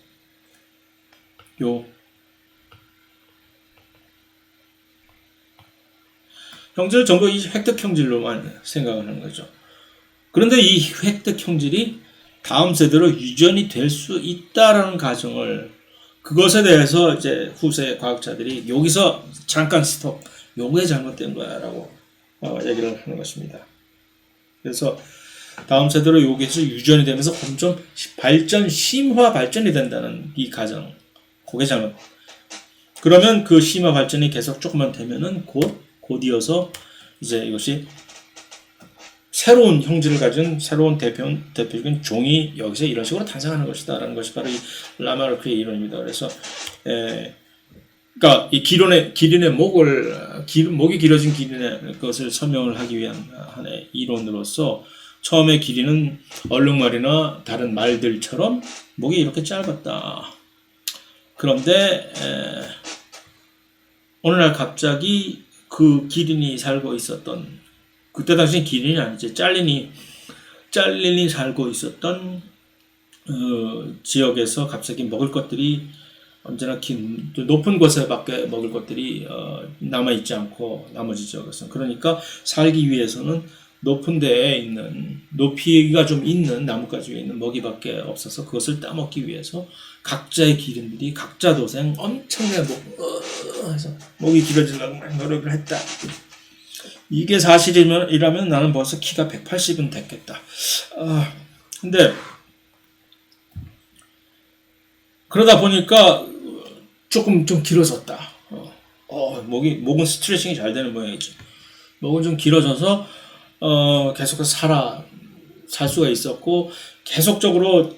형질을 전부 이 획득 형질로만 생각을 하는 거죠. 그런데 이 획득 형질이 다음 세대로 유전이 될 수 있다라는 가정을, 그것에 대해서 이제 후세 과학자들이 여기서 잠깐 스톱, 요게 잘못된 거야 라고 얘기를 하는 것입니다. 그래서 다음 세대로 여기서 유전이 되면서 점점 심화 발전이 된다는 이 가정, 그게 잘못. 그러면 그 심화 발전이 계속 조금만 되면은 곧이어서 이제 이것이 새로운 형질을 가진 새로운 대표적인 종이 여기서 이런 식으로 탄생하는 것이다 라는 것이 바로 이 라마르크의 이론입니다. 그래서 그러니까 이 기린의 목이 길어진 기린의 것을 설명을 하기 위한 하나의 이론으로서, 처음에 기린은 얼룩말이나 다른 말들처럼 목이 이렇게 짧았다. 그런데 어느 날 갑자기 그 기린이 살고 있었던, 그때 당시엔 기린이 아니지, 짤린이 살고 있었던 지역에서 갑자기 먹을 것들이 언제나 높은 곳에밖에 먹을 것들이 남아있지 않고 나머지 지역에서 그러니까 살기 위해서는 높은 데에 있는 높이가 좀 있는 나뭇가지 위에 있는 먹이밖에 없어서 그것을 따먹기 위해서 각자의 기린들이 각자 도생 엄청나게 해서 목이 길어지려고 노력을 했다. 이게 사실이라면 나는 벌써 키가 180은 됐겠다. 근데 그러다 보니까 조금 좀 길어졌다. 목은 스트레칭이 잘 되는 모양이지. 목은 좀 길어져서 계속해서 살 수가 있었고 계속적으로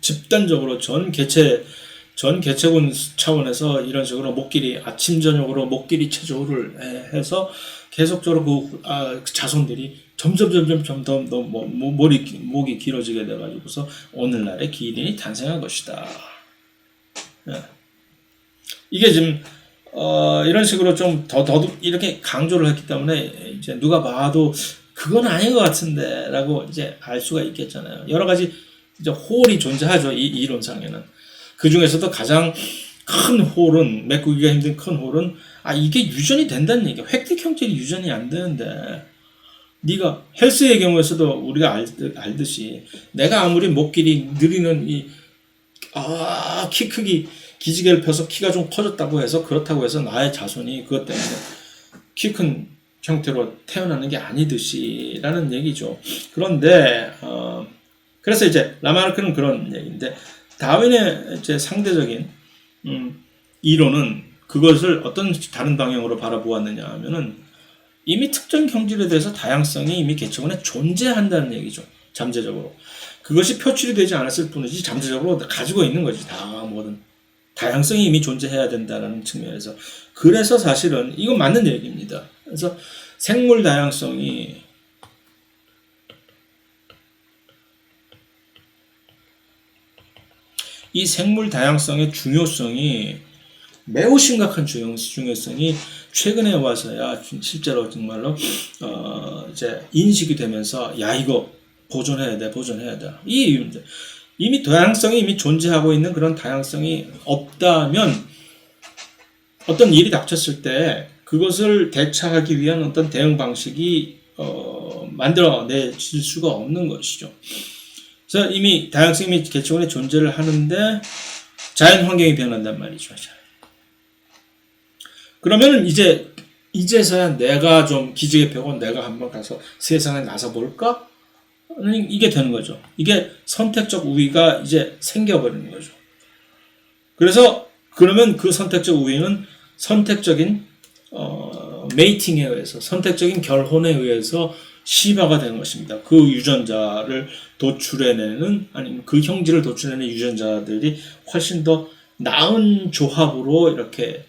집단적으로 전 개체군 차원에서 이런 식으로 아침 저녁으로 목길이 체조를 해서 계속적으로 그 자손들이 점점 더 목이 길어지게 돼가지고서 오늘날의 기린이 탄생한 것이다. 이게 지금 이런 식으로 좀 더욱 이렇게 강조를 했기 때문에 이제 누가 봐도 그건 아닌 것 같은데라고 이제 알 수가 있겠잖아요. 여러 가지 이제 홀이 존재하죠. 이 이론상에는 그 중에서도 가장 큰 홀은 메꾸기가 힘든 큰 홀은 이게 유전이 된다는 얘기야. 획득 형질이 유전이 안 되는데 네가 헬스의 경우에서도 우리가 알듯이 내가 아무리 목 길이 느리는 키 크기 기지개를 펴서 키가 좀 커졌다고 해서 그렇다고 해서 나의 자손이 그것 때문에 키 큰 형태로 태어나는 게 아니듯이 라는 얘기죠. 그런데 그래서 이제 라마르크는 그런 얘기인데 다윈의 이제 상대적인 이론은 그것을 어떤 다른 방향으로 바라보았느냐 하면은 이미 특정 형질에 대해서 다양성이 이미 개체군에 존재한다는 얘기죠. 잠재적으로. 그것이 표출이 되지 않았을 뿐이지 잠재적으로 가지고 있는 거지. 뭐든. 다양성이 이미 존재해야 된다는 측면에서. 그래서 사실은 이건 맞는 얘기입니다. 그래서 생물 다양성이 이 생물 다양성의 중요성이 매우 심각한 중요성이 최근에 와서야 실제로 정말로 이제 인식이 되면서 이거 보존해야 돼. 이 이유인데 이미 다양성이 이미 존재하고 있는 그런 다양성이 없다면 어떤 일이 닥쳤을 때 그것을 대처하기 위한 어떤 대응 방식이 만들어내질 수가 없는 것이죠. 그래서 이미 다양성이 개체군에 존재를 하는데 자연 환경이 변한단 말이죠. 그러면은 이제서야 내가 좀 기지개 펴고 내가 한번 가서 세상에 나서 볼까? 이게 되는 거죠. 이게 선택적 우위가 이제 생겨버리는 거죠. 그래서 그러면 그 선택적 우위는 선택적인 메이팅에 의해서 선택적인 결혼에 의해서 심화가 되는 것입니다. 그 유전자를 도출해내는 아니면 그 형질을 도출해내는 유전자들이 훨씬 더 나은 조합으로 이렇게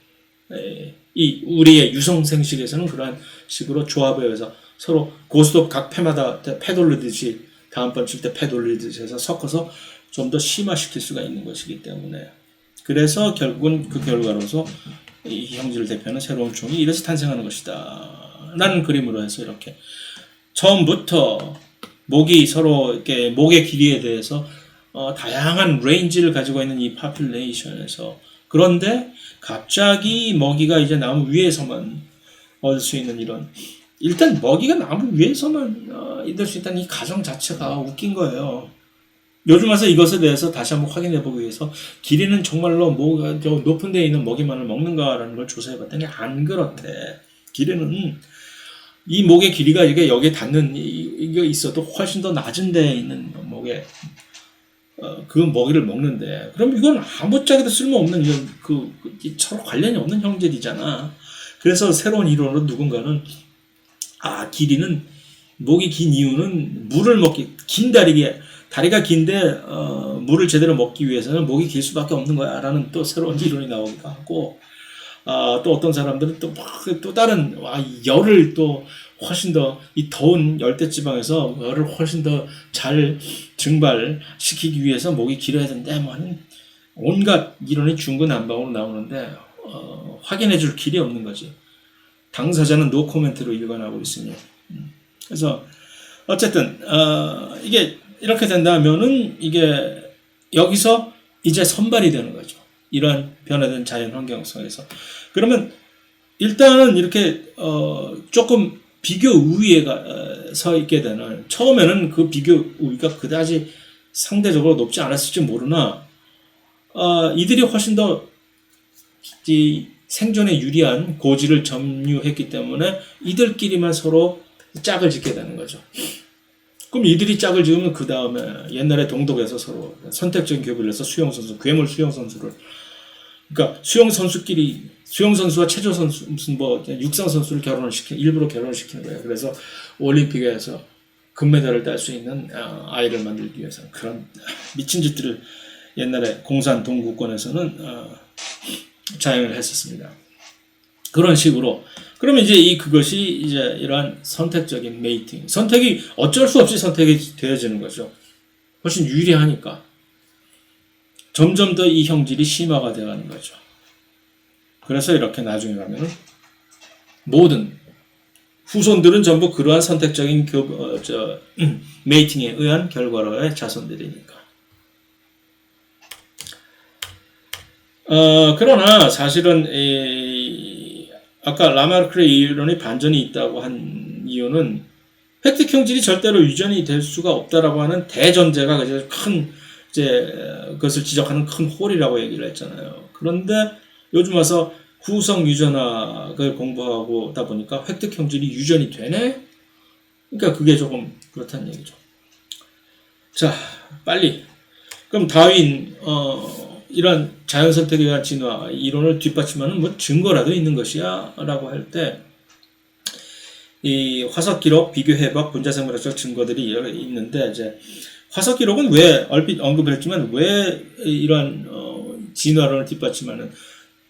우리의 유성생식에서는 그러한 식으로 조합에 의해서 서로 고스톱 각 패마다 패 돌리듯이 다음번 칠 때 패 돌리듯이 해서 섞어서 좀 더 심화시킬 수가 있는 것이기 때문에 그래서 결국은 그 결과로서 이 형질을 대표하는 새로운 종이 이래서 탄생하는 것이다 라는 그림으로 해서 이렇게 처음부터 목이 서로 이렇게 목의 길이에 대해서 다양한 레인지를 가지고 있는 이 파퓰레이션에서 그런데 갑자기 먹이가 이제 나무 위에서만 얻을 수 있는 이런 일단 먹이가 나무 위에서만 얻을 수 있다는 이 가정 자체가 웃긴 거예요. 요즘 와서 이것에 대해서 다시 한번 확인해 보기 위해서 기린은 정말로 높은 데에 있는 먹이만을 먹는가라는 걸 조사해 봤더니 안 그렇대. 기린은 이 목의 길이가 이게 여기에 닿는 이게 있어도 훨씬 더 낮은 데에 있는 목에 그 먹이를 먹는데 그럼 이건 아무짝에도 쓸모없는 이런 서로 관련이 없는 형질이잖아. 그래서 새로운 이론으로 누군가는 기린은 목이 긴 이유는 물을 긴 다리가 긴데 물을 제대로 먹기 위해서는 목이 길 수밖에 없는 거야 라는 또 새로운 이론이 나오기도 하고 또 어떤 사람들은 또 다른 열을 또 훨씬 더 이 더운 열대지방에서 열을 훨씬 더 잘 증발시키기 위해서 목이 길어야 된다 온갖 이론이 중구난방으로 나오는데 확인해 줄 길이 없는 거지. 당사자는 노 코멘트로 일관하고 있으니. 그래서 어쨌든 이게 이렇게 된다면은 이게 여기서 이제 선발이 되는 거죠. 이러한 변화된 자연 환경 속에서. 그러면 일단은 이렇게 조금 비교 우위에 서 있게 되는, 처음에는 그 비교 우위가 그다지 상대적으로 높지 않았을지 모르나 이들이 훨씬 더 이 생존에 유리한 고지를 점유했기 때문에 이들끼리만 서로 짝을 짓게 되는 거죠. 그럼 이들이 짝을 지으면 그 다음에 옛날에 동독에서 서로 선택적인 교육을 해서 수영선수, 괴물 수영선수를, 그러니까 수영선수끼리, 수영선수와 체조선수, 무슨 뭐 육상선수를 일부러 결혼을 시키는 거예요. 그래서 올림픽에서 금메달을 딸 수 있는 아이를 만들기 위해서 그런 미친 짓들을 옛날에 공산 동구권에서는 자행을 했었습니다. 그런 식으로. 그러면 이제 그것이 이제 이러한 선택적인 메이팅. 선택이 어쩔 수 없이 선택이 되어지는 거죠. 훨씬 유리하니까. 점점 더 이 형질이 심화가 되어가는 거죠. 그래서 이렇게 나중에 가면은 모든 후손들은 전부 그러한 선택적인 메이팅에 의한 결과로의 자손들이니까. 그러나 사실은 아까 라마르크의 이론이 반전이 있다고 한 이유는 획득 형질이 절대로 유전이 될 수가 없다라고 하는 대전제가 그것을 지적하는 큰 홀이라고 얘기를 했잖아요. 그런데 요즘 와서 후성 유전학을 공부하고다 보니까 획득 형질이 유전이 되네? 그러니까 그게 조금 그렇다는 얘기죠. 자, 빨리. 그럼 다윈, 이런 자연 선택에 의한 진화 이론을 뒷받침하는 뭐 증거라도 있는 것이야 라고 할 때, 이 화석 기록, 비교 해박, 분자 생물학적 증거들이 있는데, 이제 화석 기록은 왜 얼핏 언급을 했지만 왜 이러한 진화론을 뒷받침하는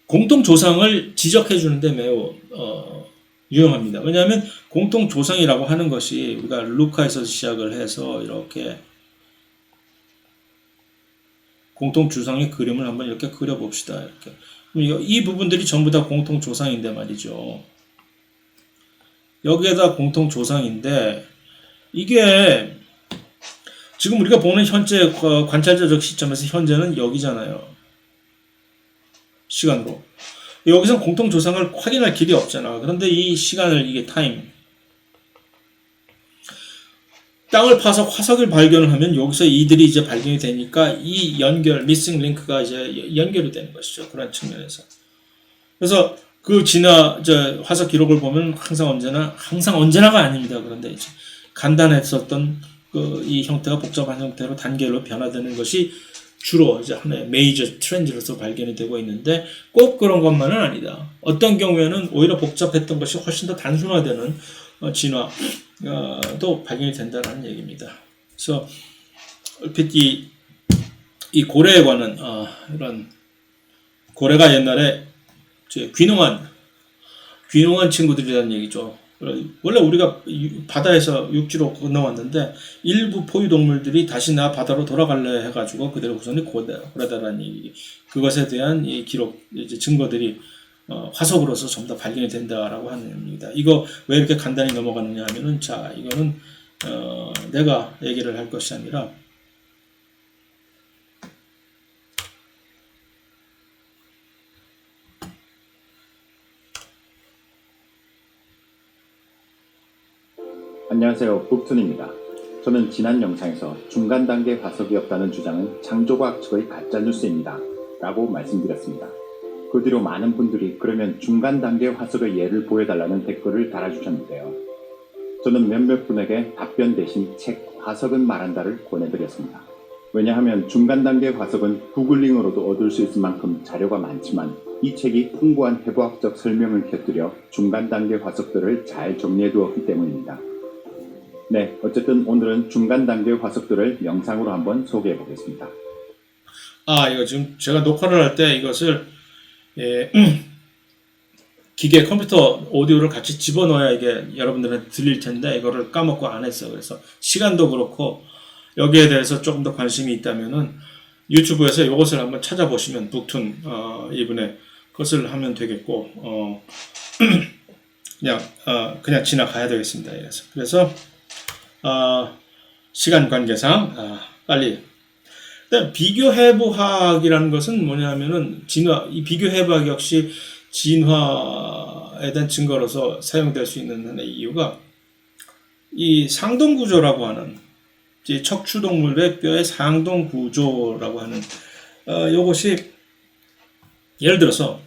공통 조상을 지적해 주는데 매우 유용합니다. 왜냐하면 공통 조상이라고 하는 것이 우리가 루카에서 시작을 해서 이렇게 공통 조상의 그림을 한번 이렇게 그려봅시다. 이렇게. 이 부분들이 전부 다 공통 조상인데 말이죠. 여기에다 공통 조상인데 이게 지금 우리가 보는 현재 관찰자적 시점에서 현재는 여기잖아요. 시간으로. 여기서 공통 조상을 확인할 길이 없잖아. 그런데 이 시간을 이게 타임. 땅을 파서 화석을 발견을 하면 여기서 이들이 이제 발견이 되니까 이 연결, 미싱 링크가 이제 연결이 되는 것이죠. 그런 측면에서. 그래서 그 화석 기록을 보면 항상 언제나가 아닙니다. 그런데 이제 간단했었던 이 형태가 복잡한 형태로 단계로 변화되는 것이 주로 이제 하나의 메이저 트렌드로서 발견이 되고 있는데 꼭 그런 것만은 아니다. 어떤 경우에는 오히려 복잡했던 것이 훨씬 더 단순화되는 진화도 발견이 된다는 얘기입니다. 그래서 얼핏 이 고래에 관한 이런 고래가 옛날에 귀농한 친구들이라는 얘기죠. 원래 우리가 바다에서 육지로 건너왔는데 일부 포유동물들이 다시 나 바다로 돌아갈래 해가지고 그대로 후손이 고래다라는 얘기. 그것에 대한 이 기록, 이제 증거들이 화석으로서 전부 다 발견이 된다라고 합니다. 이거 왜 이렇게 간단히 넘어가느냐 하면은, 자, 이거는 내가 얘기를 할 것이 아니라 안녕하세요, 북툰입니다. 저는 지난 영상에서 중간 단계 화석이 없다는 주장은 창조과학 측의 가짜뉴스입니다 라고 말씀드렸습니다. 그 뒤로 많은 분들이 그러면 중간 단계 화석의 예를 보여달라는 댓글을 달아주셨는데요. 저는 몇몇 분에게 답변 대신 책 화석은 말한다를 권해드렸습니다. 왜냐하면 중간 단계 화석은 구글링으로도 얻을 수 있을 만큼 자료가 많지만 이 책이 풍부한 해부학적 설명을 곁들여 중간 단계 화석들을 잘 정리해두었기 때문입니다. 네, 어쨌든 오늘은 중간 단계 화석들을 영상으로 한번 소개해 보겠습니다. 이거 지금 제가 녹화를 할 때 이것을 기계 컴퓨터 오디오를 같이 집어넣어야 이게 여러분들한테 들릴 텐데 이거를 까먹고 안 했어요. 그래서 시간도 그렇고 여기에 대해서 조금 더 관심이 있다면은 유튜브에서 이것을 한번 찾아보시면 북툰 이분의 것을 하면 되겠고 그냥 지나가야 되겠습니다. 그래서 시간 관계상 빨리. 일단 비교해부학이라는 것은 뭐냐면은 이 비교해부학 역시 진화에 대한 증거로서 사용될 수 있는 하나의 이유가 이 상동구조라고 하는 이제 척추동물의 뼈의 상동구조라고 하는 요것이 예를 들어서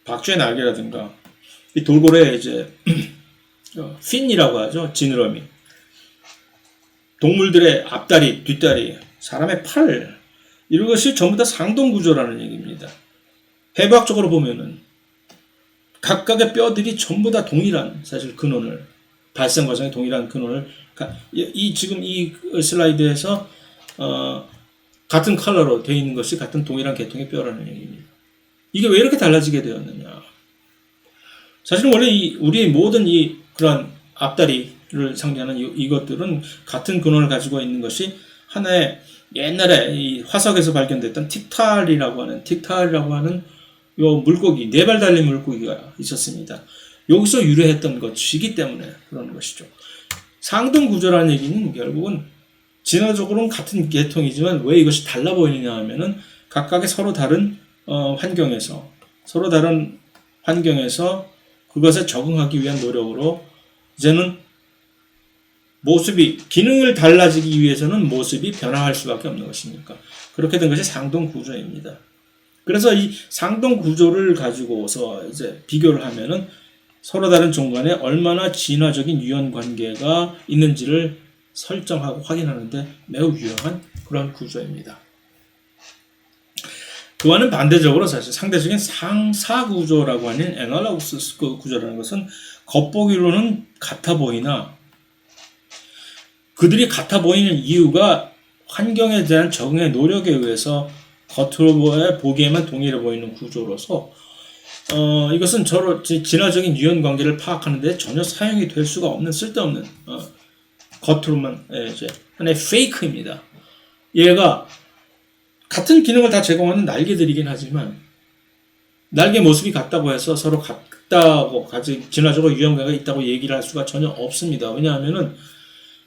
박쥐의 날개라든가 이 돌고래의 이제 핀이라고 하죠. 지느러미, 동물들의 앞다리, 뒷다리, 사람의 팔, 이런 것이 전부 다 상동구조라는 얘기입니다. 해부학적으로 보면은 각각의 뼈들이 전부 다 동일한 사실 근원을, 발생 과정에 동일한 근원을 지금 이 슬라이드에서 같은 컬러로 되어 있는 것이 같은 동일한 계통의 뼈라는 얘기입니다. 이게 왜 이렇게 달라지게 되었느냐? 사실은 원래 우리의 모든 그러한 앞다리를 상징하는 이것들은 같은 근원을 가지고 있는 것이 하나의 옛날에 이 화석에서 발견됐던 틱탈이라고 하는 요 물고기, 4발 달린 물고기가 있었습니다. 여기서 유래했던 것이기 때문에 그런 것이죠. 상등 구조라는 얘기는 결국은 진화적으로는 같은 계통이지만 왜 이것이 달라 보이느냐 하면은 각각의 서로 다른 환경에서 그것에 적응하기 위한 노력으로 이제는 기능을 달라지기 위해서는 모습이 변화할 수밖에 없는 것이니까 그렇게 된 것이 상동 구조입니다. 그래서 이 상동 구조를 가지고서 이제 비교를 하면은 서로 다른 종 간에 얼마나 진화적인 유연 관계가 있는지를 설정하고 확인하는데 매우 유용한 그런 구조입니다. 그와는 반대적으로 사실 상대적인 상사 구조라고 하는 애널로그스 구조라는 것은 겉보기로는 같아 보이나 그들이 같아 보이는 이유가 환경에 대한 적응의 노력에 의해서 겉으로 보기에만 동일해 보이는 구조로서 이것은 서로 진화적인 유연 관계를 파악하는 데 전혀 사용이 될 수가 없는 쓸데없는 겉으로만 이제 하나의 페이크입니다. 얘가 같은 기능을 다 제공하는 날개들이긴 하지만 날개 모습이 같다고 해서 서로 같다고 진화적으로 유연관계가 있다고 얘기를 할 수가 전혀 없습니다. 왜냐하면은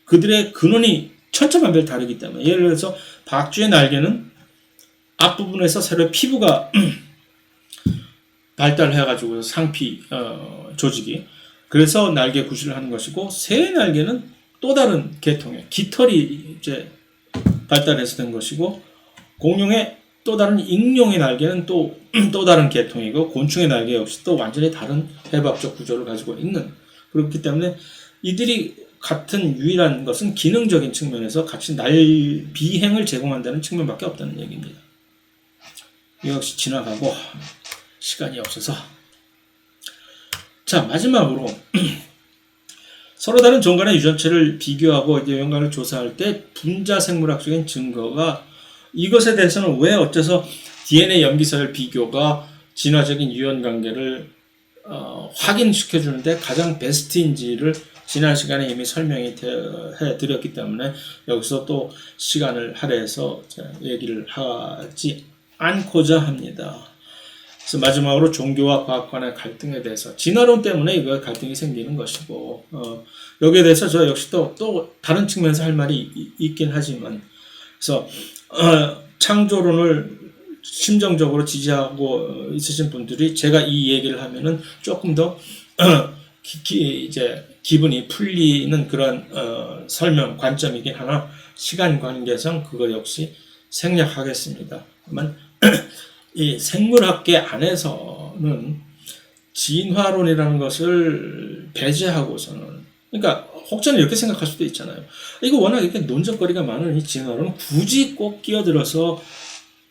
그들의 근원이 천차만별 다르기 때문에 예를 들어서 박쥐의 날개는 앞부분에서 새로 피부가 발달해가지고 상피 조직이 그래서 날개 구실을 하는 것이고 새의 날개는 또 다른 계통의 깃털이 이제 발달해서 된 것이고 공룡의 또 다른 익룡의 날개는 또 다른 계통이고 곤충의 날개 역시 또 완전히 다른 해부학적 구조를 가지고 있는 그렇기 때문에 이들이 같은 유일한 것은 기능적인 측면에서 같이 비행을 제공한다는 측면밖에 없다는 얘기입니다. 이 역시 지나가고 시간이 없어서 자 마지막으로 서로 다른 종 간의 유전체를 비교하고 이제 연관을 조사할 때 분자 생물학적인 증거가 이것에 대해서는 왜 어째서 DNA 염기서열 비교가 진화적인 유연 관계를 확인시켜 주는데 가장 베스트인지를 지난 시간에 이미 설명해 드렸기 때문에 여기서 또 시간을 할애해서 얘기를 하지 않고자 합니다. 그래서 마지막으로 종교와 과학 간의 갈등에 대해서 진화론 때문에 이거 갈등이 생기는 것이고 여기에 대해서 저 역시 또 다른 측면에서 할 말이 있긴 하지만 그래서 창조론을 심정적으로 지지하고 있으신 분들이 제가 이 얘기를 하면은 조금 더 이제 기분이 풀리는 그런 설명 관점이긴 하나 시간 관계상 그거 역시 생략하겠습니다. 다만 이 생물학계 안에서는 진화론이라는 것을 배제하고서는 그러니까 혹자는 이렇게 생각할 수도 있잖아요. 이거 워낙 이렇게 논쟁거리가 많은 이 진화론은 굳이 꼭 끼어들어서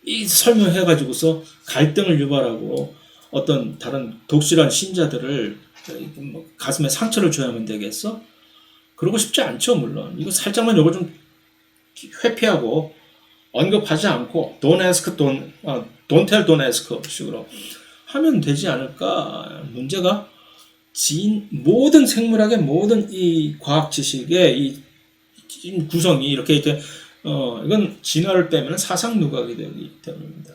이 설명해가지고서 갈등을 유발하고 어떤 다른 독실한 신자들을 가슴에 상처를 줘야만 되겠어? 그러고 싶지 않죠, 물론. 이거 살짝만 요거 좀 회피하고 언급하지 않고 don't ask, don't tell, don't ask 식으로 하면 되지 않을까? 문제가 모든 생물학의 모든 이 과학 지식의 이 구성이 이렇게 이건 진화를 빼면 사상 누각이 되기 때문입니다.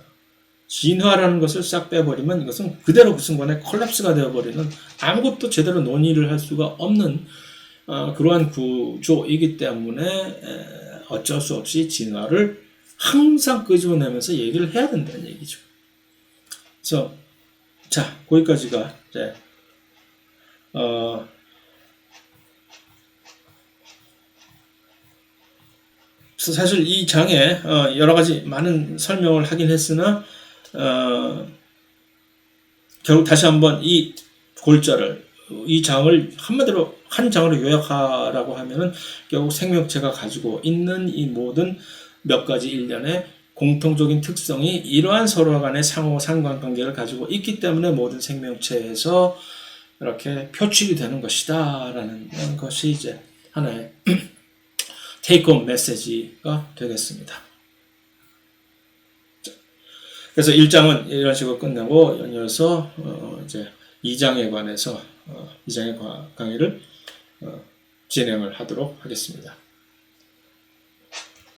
진화라는 것을 싹 빼버리면 이것은 그대로 그 순간에 콜랩스가 되어버리는 아무것도 제대로 논의를 할 수가 없는 그러한 구조이기 때문에 어쩔 수 없이 진화를 항상 끄집어내면서 얘기를 해야 된다는 얘기죠. 그래서 자, 거기까지가 이제 사실 이 장에 여러 가지 많은 설명을 하긴 했으나 결국 다시 한번 이 골자를 이 장을 한마디로 한 장으로 요약하라고 하면은 결국 생명체가 가지고 있는 이 모든 몇 가지 일련의 공통적인 특성이 이러한 서로 간의 상호 상관관계를 가지고 있기 때문에 모든 생명체에서 이렇게 표출이 되는 것이다라는 것이 이제 하나의 테이크홈 메시지가 되겠습니다. 그래서 1장은 이런 식으로 끝나고 연이어서 이제 2장에 관해서 2장의 강의를 진행을 하도록 하겠습니다.